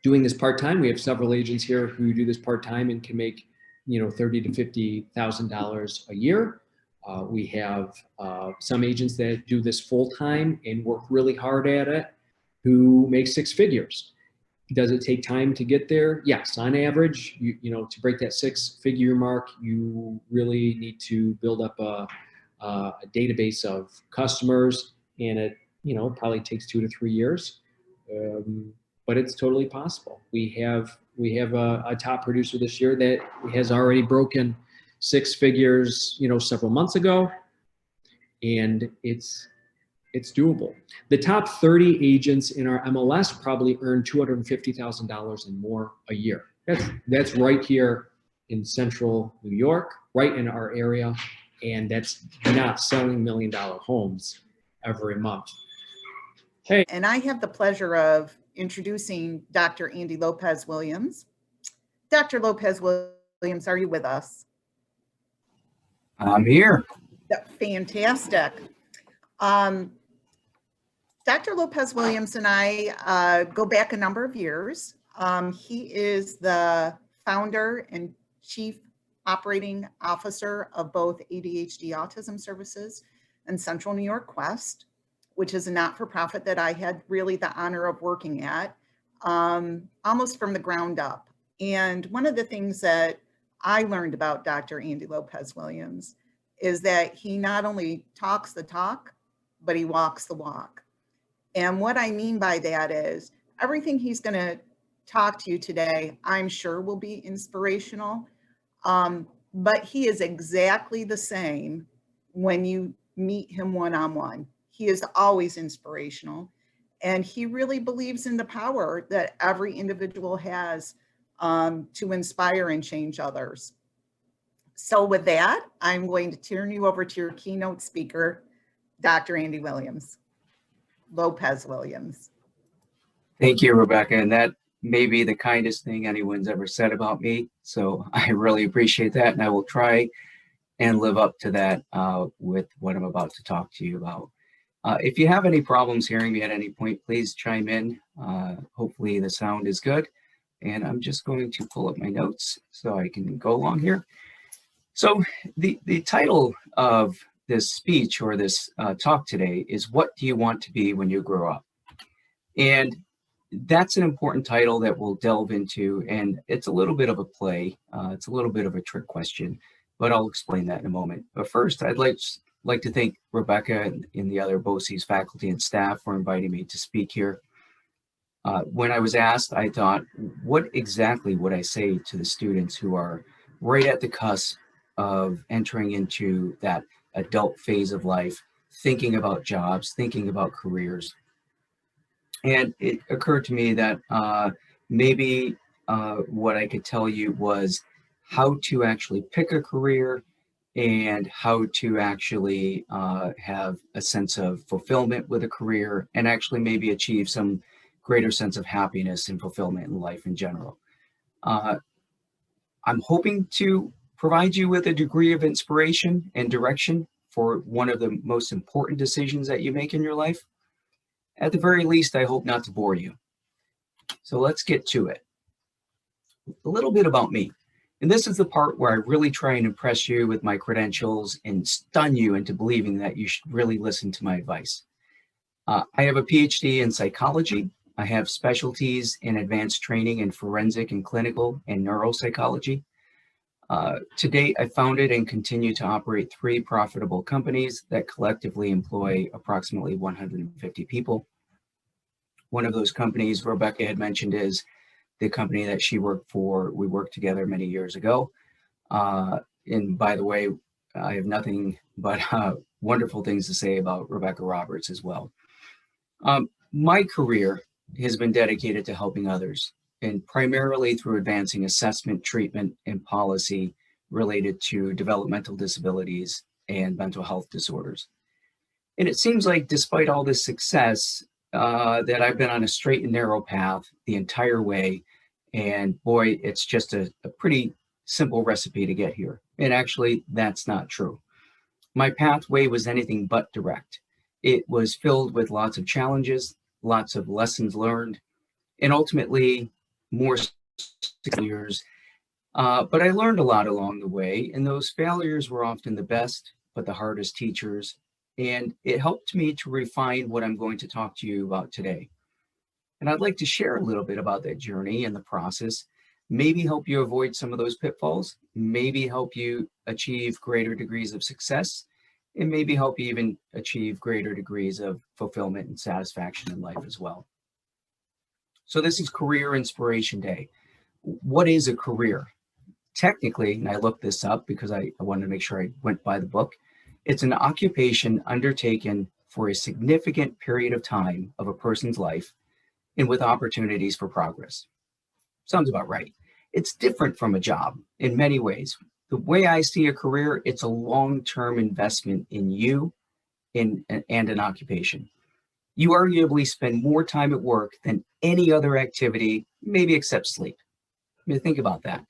Doing this part-time, we have several agents here who do this part-time and can make, you know, $30,000 to $50,000 a year. We have some agents that do this full-time and work really hard at it, who make 6 figures. Does it take time to get there? Yes, on average, you know, to break that 6-figure mark, you really need to build up a database of customers, and it, you know, probably takes 2 to 3 years, but it's totally possible. We have a top producer this year that has already broken 6 figures, you know, several months ago, and it's It's doable. The top 30 agents in our MLS probably earn $250,000 and more a year. That's right here in central New York, right in our area, and that's not selling $1 million homes every month. Hey. And I have the pleasure of introducing Dr. Andy Lopez-Williams. Dr. Lopez-Williams, are you with us? I'm here. Fantastic. Dr. Lopez-Williams and I go back a number of years. He is the founder and chief operating officer of both ADHD Autism Services and Central New York Quest, which is a not-for-profit that I had really the honor of working at, almost from the ground up. And one of the things that I learned about Dr. Andy Lopez-Williams is that he not only talks the talk, but he walks the walk. And what I mean by that is everything he's going to talk to you today, I'm sure will be inspirational, but he is exactly the same when you meet him one-on-one. He is always inspirational, and he really believes in the power that every individual has to inspire and change others. So with that, I'm going to turn you over to your keynote speaker, Dr. Andy Lopez-Williams. Thank you, Rebecca. And that may be the kindest thing anyone's ever said about me. So I really appreciate that. And I will try and live up to that with what I'm about to talk to you about. If you have any problems hearing me at any point, please chime in. Hopefully the sound is good. And I'm just going to pull up my notes so I can go along here. So the title of this speech or this talk today is "What do you want to be when you grow up?" And that's an important title that we'll delve into, and it's a little bit of a play. It's a little bit of a trick question, but I'll explain that in a moment. But first, I'd like to thank Rebecca and the other BOCES faculty and staff for inviting me to speak here. When I was asked, I thought, what exactly would I say to the students who are right at the cusp of entering into that adult phase of life, thinking about jobs, thinking about careers? And it occurred to me that maybe what I could tell you was how to actually pick a career and how to actually have a sense of fulfillment with a career and actually maybe achieve some greater sense of happiness and fulfillment in life in general. I'm hoping to provide you with a degree of inspiration and direction for one of the most important decisions that you make in your life. At the very least, I hope not to bore you. So let's get to it. A little bit about me. And this is the part where I really try and impress you with my credentials and stun you into believing that you should really listen to my advice. I have a PhD in psychology. I have specialties in advanced training in forensic and clinical and neuropsychology. To date, I founded and continue to operate 3 profitable companies that collectively employ approximately 150 people. One of those companies Rebecca had mentioned is the company that she worked for. We worked together many years ago. And by the way, I have nothing but wonderful things to say about Rebecca Roberts as well. My career has been dedicated to helping others, and primarily through advancing assessment, treatment, and policy related to developmental disabilities and mental health disorders. And it seems like despite all this success, that I've been on a straight and narrow path the entire way. And boy, it's just a pretty simple recipe to get here. And actually, that's not true. My pathway was anything but direct. It was filled with lots of challenges, lots of lessons learned, and ultimately more failures. But I learned a lot along the way, and those failures were often the best, but the hardest teachers. And it helped me to refine what I'm going to talk to you about today. And I'd like to share a little bit about that journey and the process, maybe help you avoid some of those pitfalls, maybe help you achieve greater degrees of success, and maybe help you even achieve greater degrees of fulfillment and satisfaction in life as well. So this is Career Inspiration Day. What is a career? Technically, and I looked this up because I wanted to make sure I went by the book, it's an occupation undertaken for a significant period of time of a person's life and with opportunities for progress. Sounds about right. It's different from a job in many ways. The way I see a career, it's a long-term investment in you and an occupation. You arguably spend more time at work than any other activity, maybe except sleep. I mean, think about that.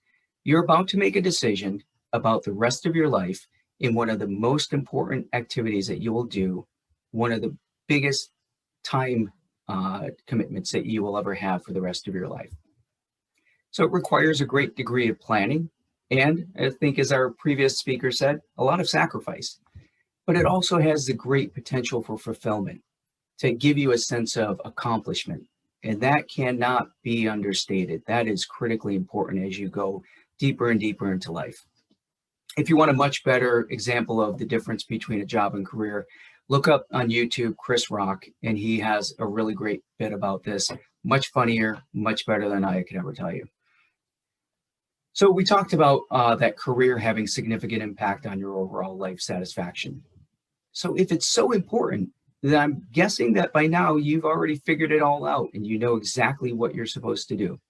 You're about to make a decision about the rest of your life in one of the most important activities that you will do, one of the biggest time commitments that you will ever have for the rest of your life. So it requires a great degree of planning, and I think, as our previous speaker said, a lot of sacrifice. But it also has the great potential for fulfillment, to give you a sense of accomplishment. And that cannot be understated. That is critically important as you go deeper and deeper into life. If you want a much better example of the difference between a job and career, look up on YouTube Chris Rock, and he has a really great bit about this. Much funnier, much better than I could ever tell you. So we talked about that career having significant impact on your overall life satisfaction. So if it's so important, then I'm guessing that by now you've already figured it all out and you know exactly what you're supposed to do.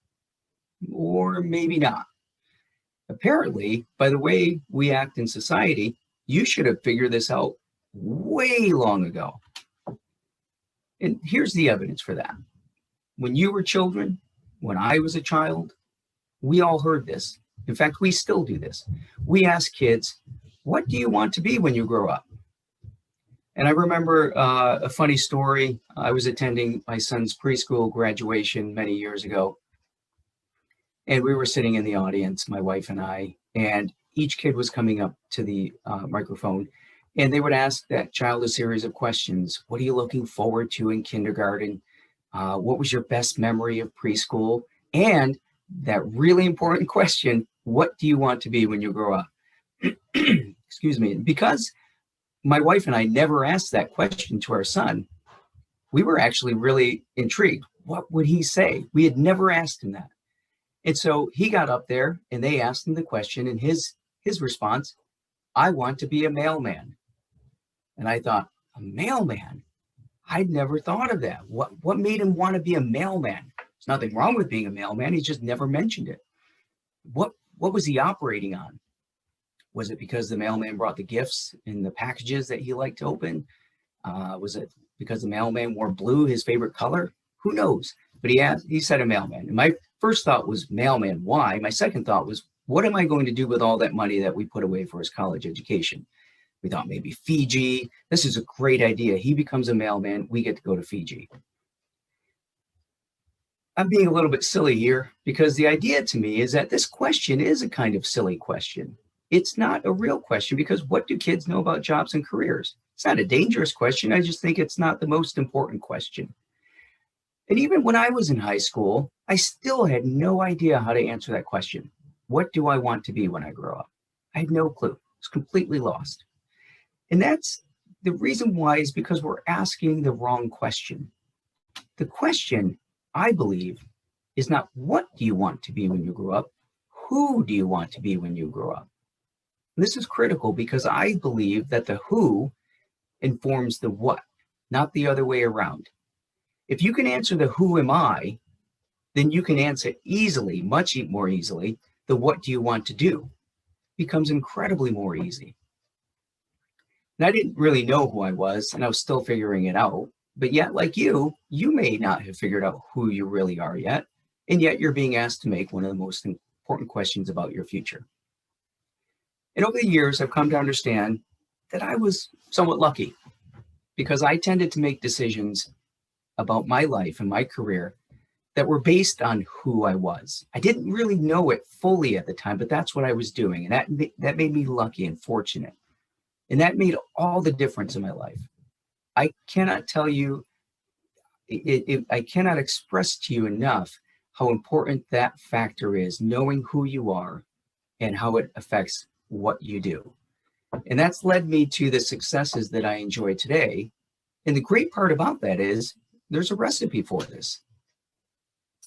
Or maybe not. Apparently, by the way we act in society, you should have figured this out way long ago. And here's the evidence for that. When you were children, when I was a child, we all heard this. In fact, we still do this. We ask kids, what do you want to be when you grow up? And I remember a funny story. I was attending my son's preschool graduation many years ago. And we were sitting in the audience, my wife and I, and each kid was coming up to the microphone, and they would ask that child a series of questions. What are you looking forward to in kindergarten? What was your best memory of preschool? And that really important question, what do you want to be when you grow up? Excuse me. Because my wife and I never asked that question to our son, we were actually really intrigued. What would he say? We had never asked him that. And so he got up there and they asked him the question, and his response, I want to be a mailman. And I thought, a mailman? I'd never thought of that. What made him want to be a mailman? There's nothing wrong with being a mailman. He just never mentioned it. What was he operating on? Was it because the mailman brought the gifts in the packages that he liked to open? Was it because the mailman wore blue, his favorite color? Who knows? But he said a mailman. And my first thought was mailman. Why? My second thought was, what am I going to do with all that money that we put away for his college education? We thought maybe Fiji. This is a great idea. He becomes a mailman. We get to go to Fiji. I'm being a little bit silly here because the idea to me is that this question is a kind of silly question. It's not a real question because what do kids know about jobs and careers? It's not a dangerous question. I just think it's not the most important question. And even when I was in high school, I still had no idea how to answer that question. What do I want to be when I grow up? I had no clue. I was completely lost. And that's the reason why is because we're asking the wrong question. The question, I believe, is not what do you want to be when you grow up? Who do you want to be when you grow up? And this is critical because I believe that the who informs the what, not the other way around. If you can answer the who am I, then you can answer easily, much more easily, the what do you want to do. It becomes incredibly more easy. And I didn't really know who I was, and I was still figuring it out. But yet, like you may not have figured out who you really are yet, and yet you're being asked to make one of the most important questions about your future. And over the years, I've come to understand that I was somewhat lucky because I tended to make decisions about my life and my career that were based on who I was. I didn't really know it fully at the time, but that's what I was doing. And that made me lucky and fortunate. And that made all the difference in my life. I cannot tell you, I cannot express to you enough how important that factor is, knowing who you are and how it affects what you do. And that's led me to the successes that I enjoy today. And the great part about that is there's a recipe for this.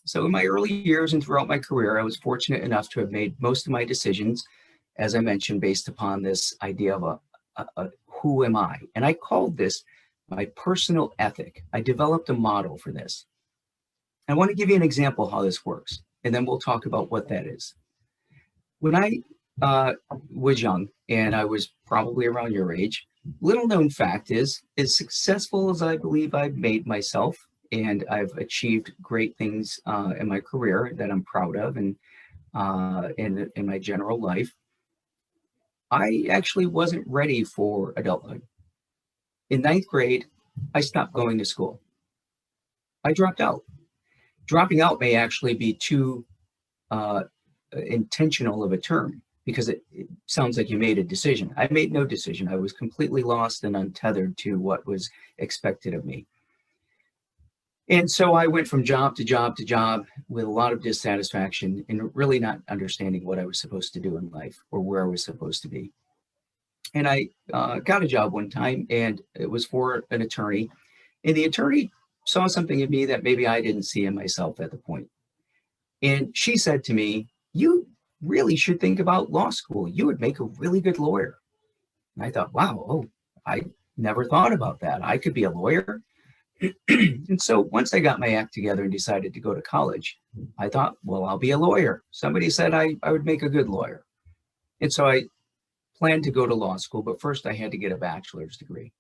So in my early years and throughout my career, I was fortunate enough to have made most of my decisions, as I mentioned, based upon this idea of a who am I? And I called this my personal ethic. I developed a model for this. I want to give you an example how this works, and then we'll talk about what that is. When I was young, and I was probably around your age, little known fact is, as successful as I believe I've made myself, and I've achieved great things in my career that I'm proud of, and in my general life, I actually wasn't ready for adulthood. In 9th grade, I stopped going to school. I dropped out. Dropping out may actually be too intentional of a term, because it sounds like you made a decision. I made no decision. I was completely lost and untethered to what was expected of me. And so I went from job to job to job with a lot of dissatisfaction and really not understanding what I was supposed to do in life or where I was supposed to be. And I got a job one time, and it was for an attorney. And the attorney saw something in me that maybe I didn't see in myself at the point. And she said to me, "You really should think about law school. You would make a really good lawyer." And I thought, wow, oh, I never thought about that. I could be a lawyer. And so once I got my act together and decided to go to college, I thought, well, I'll be a lawyer. Somebody said I would make a good lawyer. And so I planned to go to law school, but first I had to get a bachelor's degree.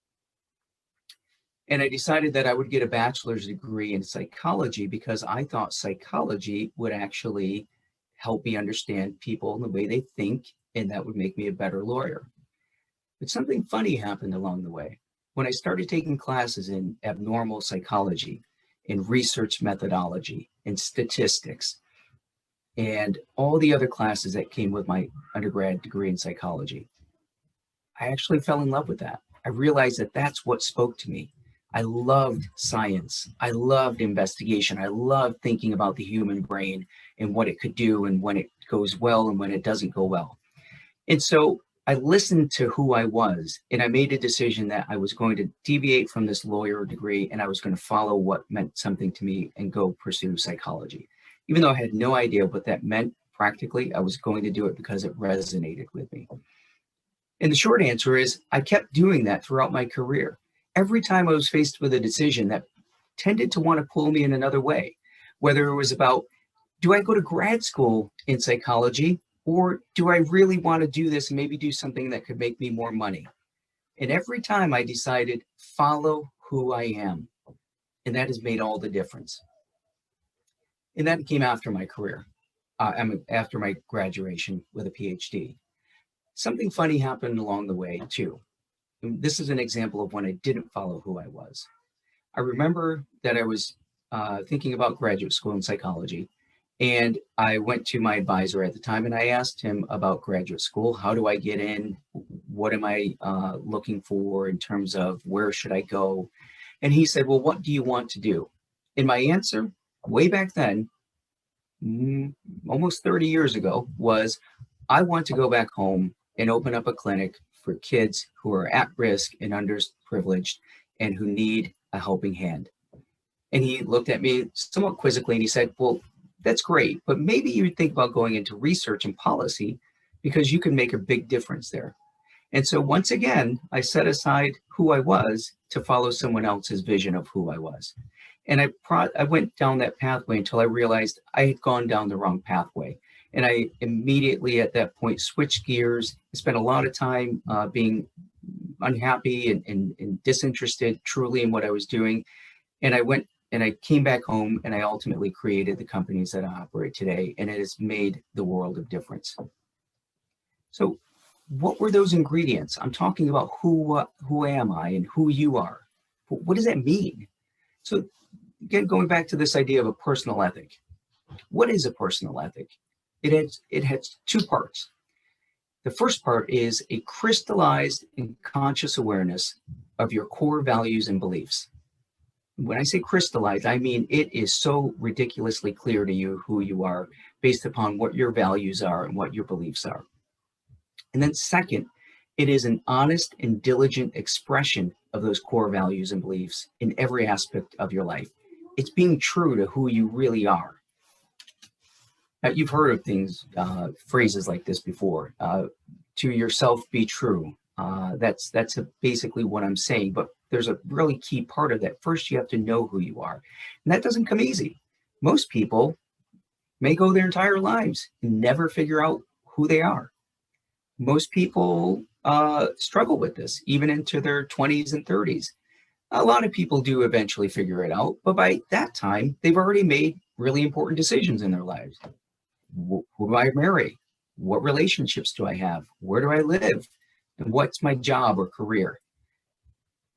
And I decided that I would get a bachelor's degree in psychology because I thought psychology would actually help me understand people and the way they think, and that would make me a better lawyer. But something funny happened along the way. When I started taking classes in abnormal psychology, in research methodology, in statistics, and all the other classes that came with my undergrad degree in psychology, I actually fell in love with that. I realized that that's what spoke to me. I loved science. I loved investigation. I loved thinking about the human brain and what it could do and when it goes well and when it doesn't go well. And so I listened to who I was, and I made a decision that I was going to deviate from this lawyer degree, and I was going to follow what meant something to me and go pursue psychology. Even though I had no idea what that meant practically, I was going to do it because it resonated with me. And the short answer is I kept doing that throughout my career. Every time I was faced with a decision that tended to want to pull me in another way, whether it was about, do I go to grad school in psychology, or do I really want to do this and maybe do something that could make me more money? And every time I decided, follow who I am. And that has made all the difference. And that came after my career, after my graduation with a PhD. Something funny happened along the way too. And this is an example of when I didn't follow who I was. I remember that I was thinking about graduate school in psychology, and I went to my advisor at the time and I asked him about graduate school. How do I get in? What am I looking for in terms of where should I go? And he said, well, what do you want to do? And my answer way back then, almost 30 years ago, was I want to go back home and open up a clinic for kids who are at risk and underprivileged and who need a helping hand. And he looked at me somewhat quizzically and he said, well, that's great, but maybe you would think about going into research and policy because you can make a big difference there. And so once again, I set aside who I was to follow someone else's vision of who I was. And I went down that pathway until I realized I had gone down the wrong pathway. And I immediately at that point switched gears, spent a lot of time being unhappy and disinterested truly in what I was doing. And I went and I came back home and I ultimately created the companies that I operate today, and it has made the world of difference. So what were those ingredients? I'm talking about who am I and who you are. What does that mean? So again, going back to this idea of a personal ethic. What is a personal ethic? It has two parts. The first part is a crystallized and conscious awareness of your core values and beliefs. When I say crystallized, I mean it is so ridiculously clear to you who you are based upon what your values are and what your beliefs are. And then second, it is an honest and diligent expression of those core values and beliefs in every aspect of your life. It's being true to who you really are. Now, you've heard of things, phrases like this before. To yourself be true. That's basically what I'm saying. But there's a really key part of that. First, you have to know who you are. And that doesn't come easy. Most people may go their entire lives and never figure out who they are. Most people struggle with this, even into their 20s and 30s. A lot of people do eventually figure it out, but by that time, they've already made really important decisions in their lives. Who do I marry? What relationships do I have? Where do I live? And what's my job or career?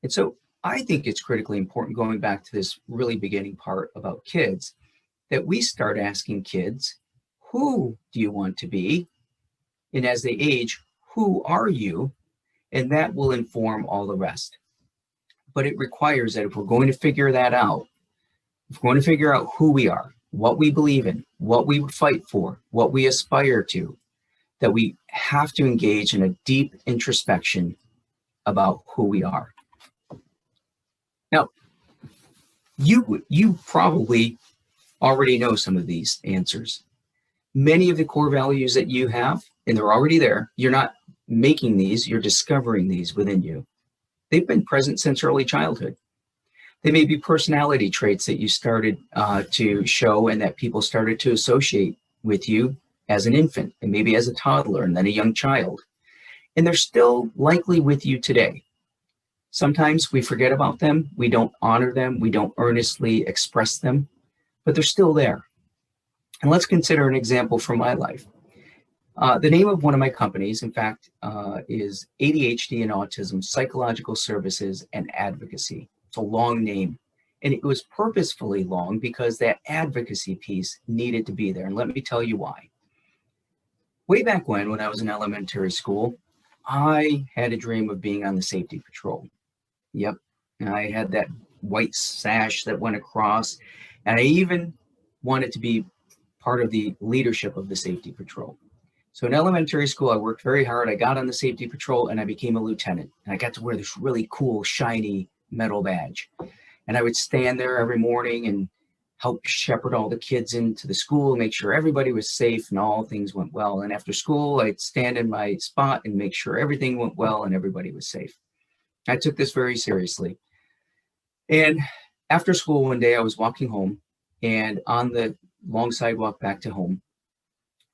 And so I think it's critically important, going back to this really beginning part about kids, that we start asking kids, who do you want to be? And as they age, who are you? And that will inform all the rest. But it requires that if we're going to figure that out, if we're going to figure out who we are, what we believe in, what we fight for, what we aspire to, that we have to engage in a deep introspection about who we are. Now, you probably already know some of these answers. Many of the core values that you have, and they're already there, you're not making these, you're discovering these within you. They've been present since early childhood. They may be personality traits that you started to show and that people started to associate with you as an infant and maybe as a toddler and then a young child. And they're still likely with you today. Sometimes we forget about them, we don't honor them, we don't earnestly express them, but they're still there. And let's consider an example from my life. The name of one of my companies, in fact, is ADHD and Autism Psychological Services and Advocacy. It's a long name, and it was purposefully long because that advocacy piece needed to be there. And let me tell you why. Way back when I was in elementary school, I had a dream of being on the safety patrol. Yep, and I had that white sash that went across, and I even wanted to be part of the leadership of the safety patrol. So in elementary school, I worked very hard. I got on the safety patrol and I became a lieutenant. And I got to wear this really cool, shiny metal badge. And I would stand there every morning and help shepherd all the kids into the school, make sure everybody was safe and all things went well. And after school, I'd stand in my spot and make sure everything went well and everybody was safe. I took this very seriously. And after school one day, I was walking home, and on the long sidewalk back to home,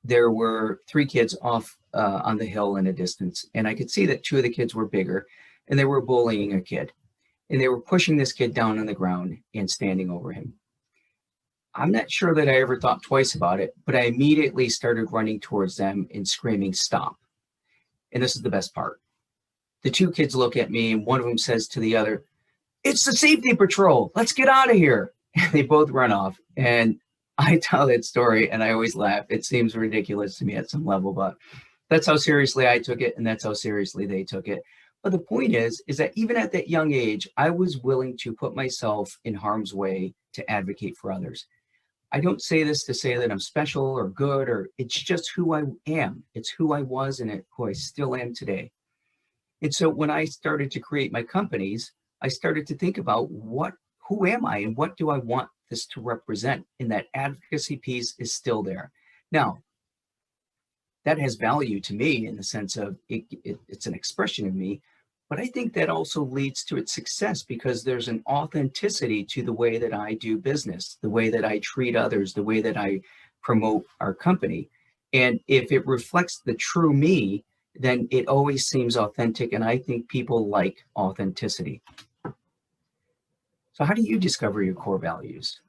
there were 3 kids off on the hill in a distance. And I could see that 2 of the kids were bigger and they were bullying a kid. And they were pushing this kid down on the ground and standing over him. I'm not sure that I ever thought twice about it, but I immediately started running towards them and screaming, "Stop." And this is the best part. The 2 kids look at me and one of them says to the other, "It's the safety patrol. Let's get out of here." And they both run off. And I tell that story and I always laugh. It seems ridiculous to me at some level, but that's how seriously I took it and that's how seriously they took it. But the point is that even at that young age, I was willing to put myself in harm's way to advocate for others. I don't say this to say that I'm special or good, or it's just who I am. It's who I was and who I still am today. And so when I started to create my companies, I started to think about who am I and what do I want this to represent? And that advocacy piece is still there. Now, that has value to me in the sense of it's an expression of me, but I think that also leads to its success because there's an authenticity to the way that I do business, the way that I treat others, the way that I promote our company. And if it reflects the true me, then it always seems authentic. And I think people like authenticity. So how do you discover your core values?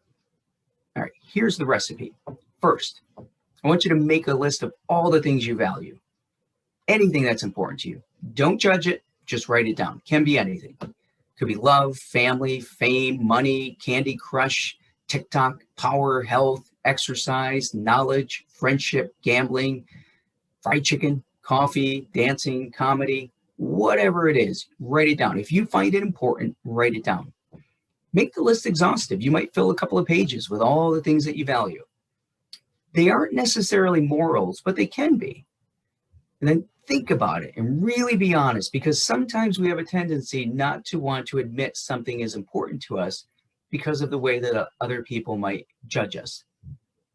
All right, here's the recipe. First, I want you to make a list of all the things you value. Anything that's important to you. Don't judge it, just write it down. Can be anything. Could be love, family, fame, money, Candy Crush, TikTok, power, health, exercise, knowledge, friendship, gambling, fried chicken, coffee, dancing, comedy, whatever it is, write it down. If you find it important, write it down. Make the list exhaustive. You might fill a couple of pages with all the things that you value. They aren't necessarily morals, but they can be. And then think about it and really be honest, because sometimes we have a tendency not to want to admit something is important to us because of the way that other people might judge us.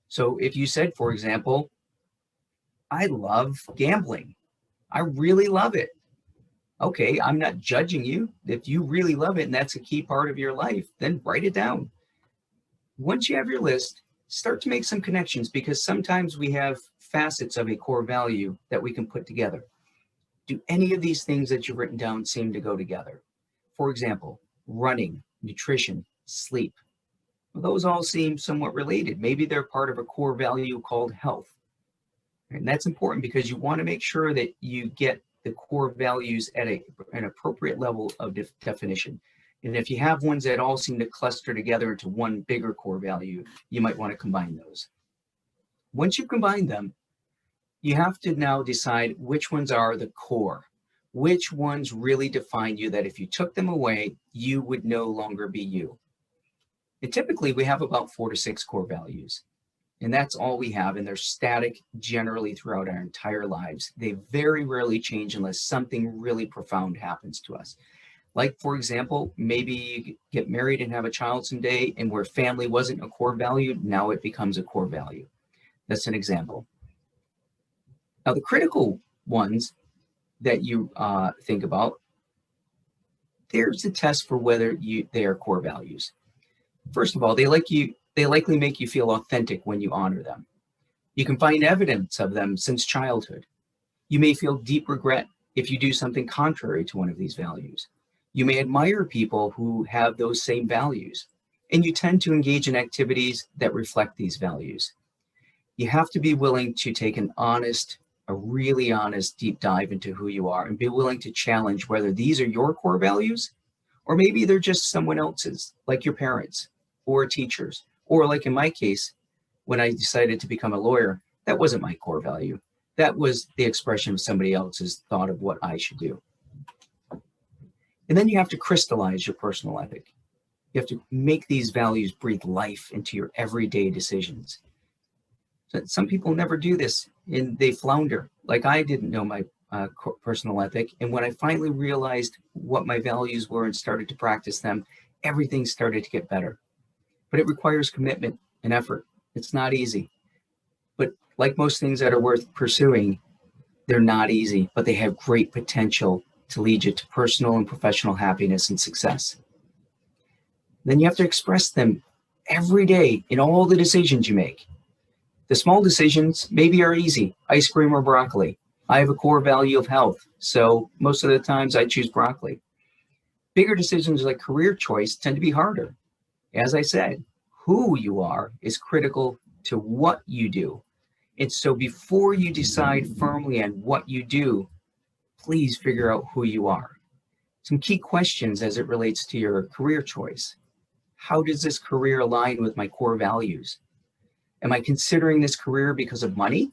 So if you said, for example, I love gambling. I really love it. Okay, I'm not judging you. If you really love it and that's a key part of your life, then write it down. Once you have your list, start to make some connections, because sometimes we have facets of a core value that we can put together. Do any of these things that you've written down seem to go together? For example, running, nutrition, sleep. Well, those all seem somewhat related. Maybe they're part of a core value called health. And that's important because you want to make sure that you get the core values at an appropriate level of definition. And if you have ones that all seem to cluster together into one bigger core value, you might want to combine those. Once you combine them, you have to now decide which ones are the core, which ones really define you, that if you took them away, you would no longer be you. And typically we have about 4 to 6 core values, and that's all we have. And they're static generally throughout our entire lives. They very rarely change unless something really profound happens to us. Like, for example, maybe you get married and have a child someday, and where family wasn't a core value, now it becomes a core value. That's an example. Now, the critical ones that you think about, there's a test for whether they are core values. First of all, they likely make you feel authentic when you honor them. You can find evidence of them since childhood. You may feel deep regret if you do something contrary to one of these values. You may admire people who have those same values, and you tend to engage in activities that reflect these values. You have to be willing to take a really honest deep dive into who you are, and be willing to challenge whether these are your core values, or maybe they're just someone else's, like your parents or teachers, or like in my case, when I decided to become a lawyer, that wasn't my core value. That was the expression of somebody else's thought of what I should do. And then you have to crystallize your personal ethic. You have to make these values breathe life into your everyday decisions. So some people never do this, and they flounder. Like, I didn't know my personal ethic. And when I finally realized what my values were and started to practice them, everything started to get better. But it requires commitment and effort. It's not easy. But like most things that are worth pursuing, they're not easy, but they have great potential to lead you to personal and professional happiness and success. Then you have to express them every day in all the decisions you make. The small decisions maybe are easy, ice cream or broccoli. I have a core value of health, so most of the times I choose broccoli. Bigger decisions like career choice tend to be harder. As I said, who you are is critical to what you do. And so before you decide firmly on what you do, please figure out who you are. Some key questions as it relates to your career choice. How does this career align with my core values? Am I considering this career because of money?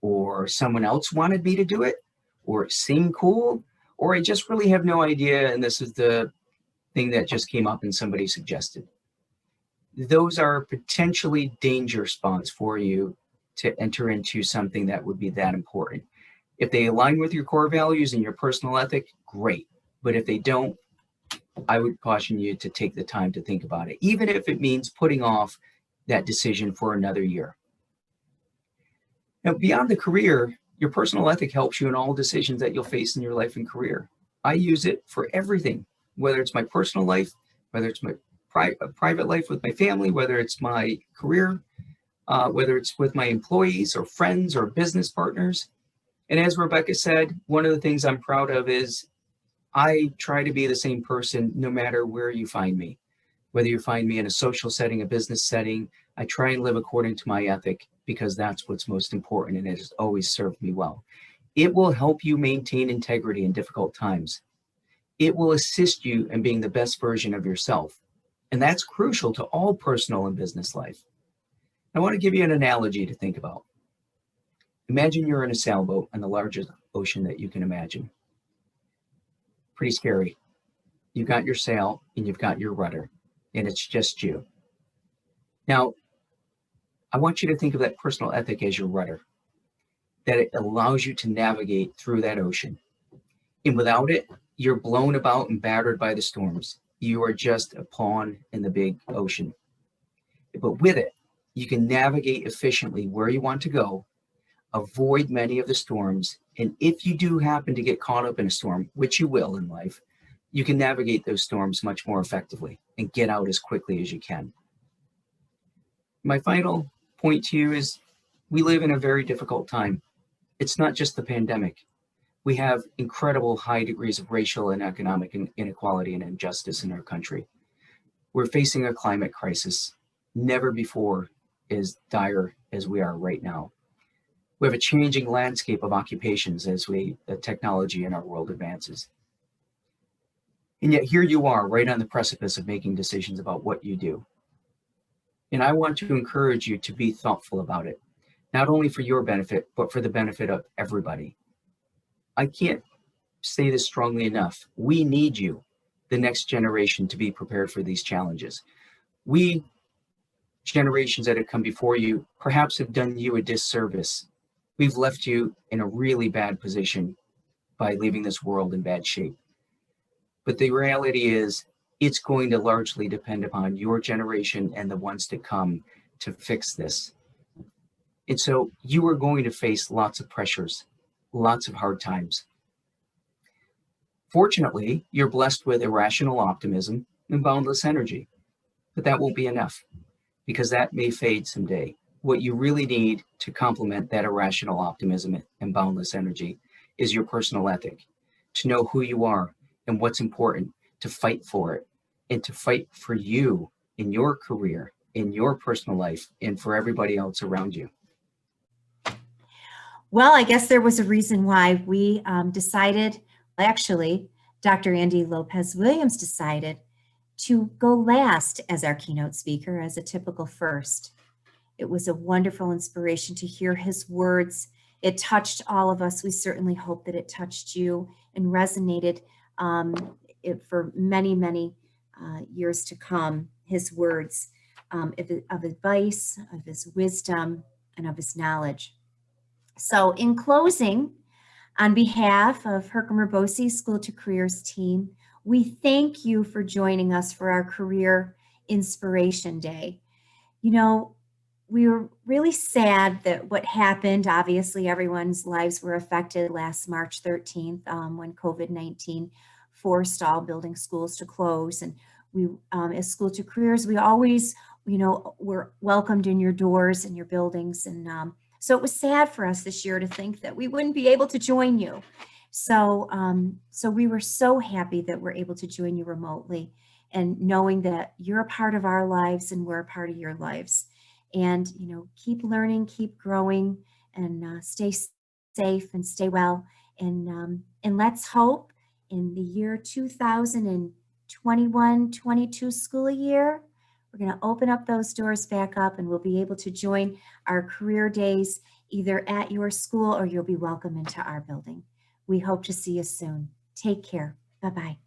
Or someone else wanted me to do it? Or it seemed cool? Or I just really have no idea, and this is the thing that just came up and somebody suggested. Those are potentially danger spots for you to enter into something that would be that important. If they align with your core values and your personal ethic, great. But if they don't, I would caution you to take the time to think about it, even if it means putting off that decision for another year. Now, beyond the career, your personal ethic helps you in all decisions that you'll face in your life and career. I use it for everything, whether it's my personal life, whether it's my private life with my family, whether it's my career, whether it's with my employees or friends or business partners. And as Rebecca said, one of the things I'm proud of is I try to be the same person no matter where you find me. Whether you find me in a social setting, a business setting, I try and live according to my ethic because that's what's most important, and it has always served me well. It will help you maintain integrity in difficult times. It will assist you in being the best version of yourself. And that's crucial to all personal and business life. I want to give you an analogy to think about. Imagine you're in a sailboat on the largest ocean that you can imagine. Pretty scary. You've got your sail and you've got your rudder, and it's just you. Now, I want you to think of that personal ethic as your rudder, that it allows you to navigate through that ocean. And without it, you're blown about and battered by the storms. You are just a pawn in the big ocean. But with it, you can navigate efficiently where you want to go, avoid many of the storms, And if you do happen to get caught up in a storm, which you will in life, you can navigate those storms much more effectively and get out as quickly as you can. My final point to you is we live in a very difficult time. It's not just the pandemic. We have incredible high degrees of racial and economic inequality and injustice in our country. We're facing a climate crisis never before as dire as we are right now. We have a changing landscape of occupations as the technology in our world advances. And yet here you are right on the precipice of making decisions about what you do. And I want to encourage you to be thoughtful about it, not only for your benefit, but for the benefit of everybody. I can't say this strongly enough. We need you, the next generation, to be prepared for these challenges. We, generations that have come before you, perhaps have done you a disservice. We've left you in a really bad position by leaving this world in bad shape. But the reality is, it's going to largely depend upon your generation and the ones to come to fix this. And so you are going to face lots of pressures, lots of hard times. Fortunately, you're blessed with irrational optimism and boundless energy, but that won't be enough because that may fade someday. What you really need to complement that irrational optimism and boundless energy is your personal ethic, to know who you are and what's important, to fight for it, and to fight for you in your career, in your personal life, and for everybody else around you. Well, I guess there was a reason why we decided, actually, Dr. Andy Lopez-Williams decided to go last as our keynote speaker as a typical first. It was a wonderful inspiration to hear his words. It touched all of us. We certainly hope that it touched you and resonated for many, many years to come, his words of advice, of his wisdom, and of his knowledge. So in closing, on behalf of Herkimer-BOCES School to Careers team, we thank you for joining us for our Career Inspiration Day. You know, we were really sad that what happened, obviously everyone's lives were affected last March 13th when COVID-19 forced all building schools to close. And we, as School to Careers, we always, you know, were welcomed in your doors and your buildings. And so it was sad for us this year to think that we wouldn't be able to join you. So, so we were so happy that we're able to join you remotely and knowing that you're a part of our lives and we're a part of your lives. And, you know, keep learning, keep growing, and stay safe and stay well. And let's hope in the year 2021-22 school year, we're going to open up those doors back up and we'll be able to join our career days either at your school or you'll be welcome into our building. We hope to see you soon. Take care. Bye-bye.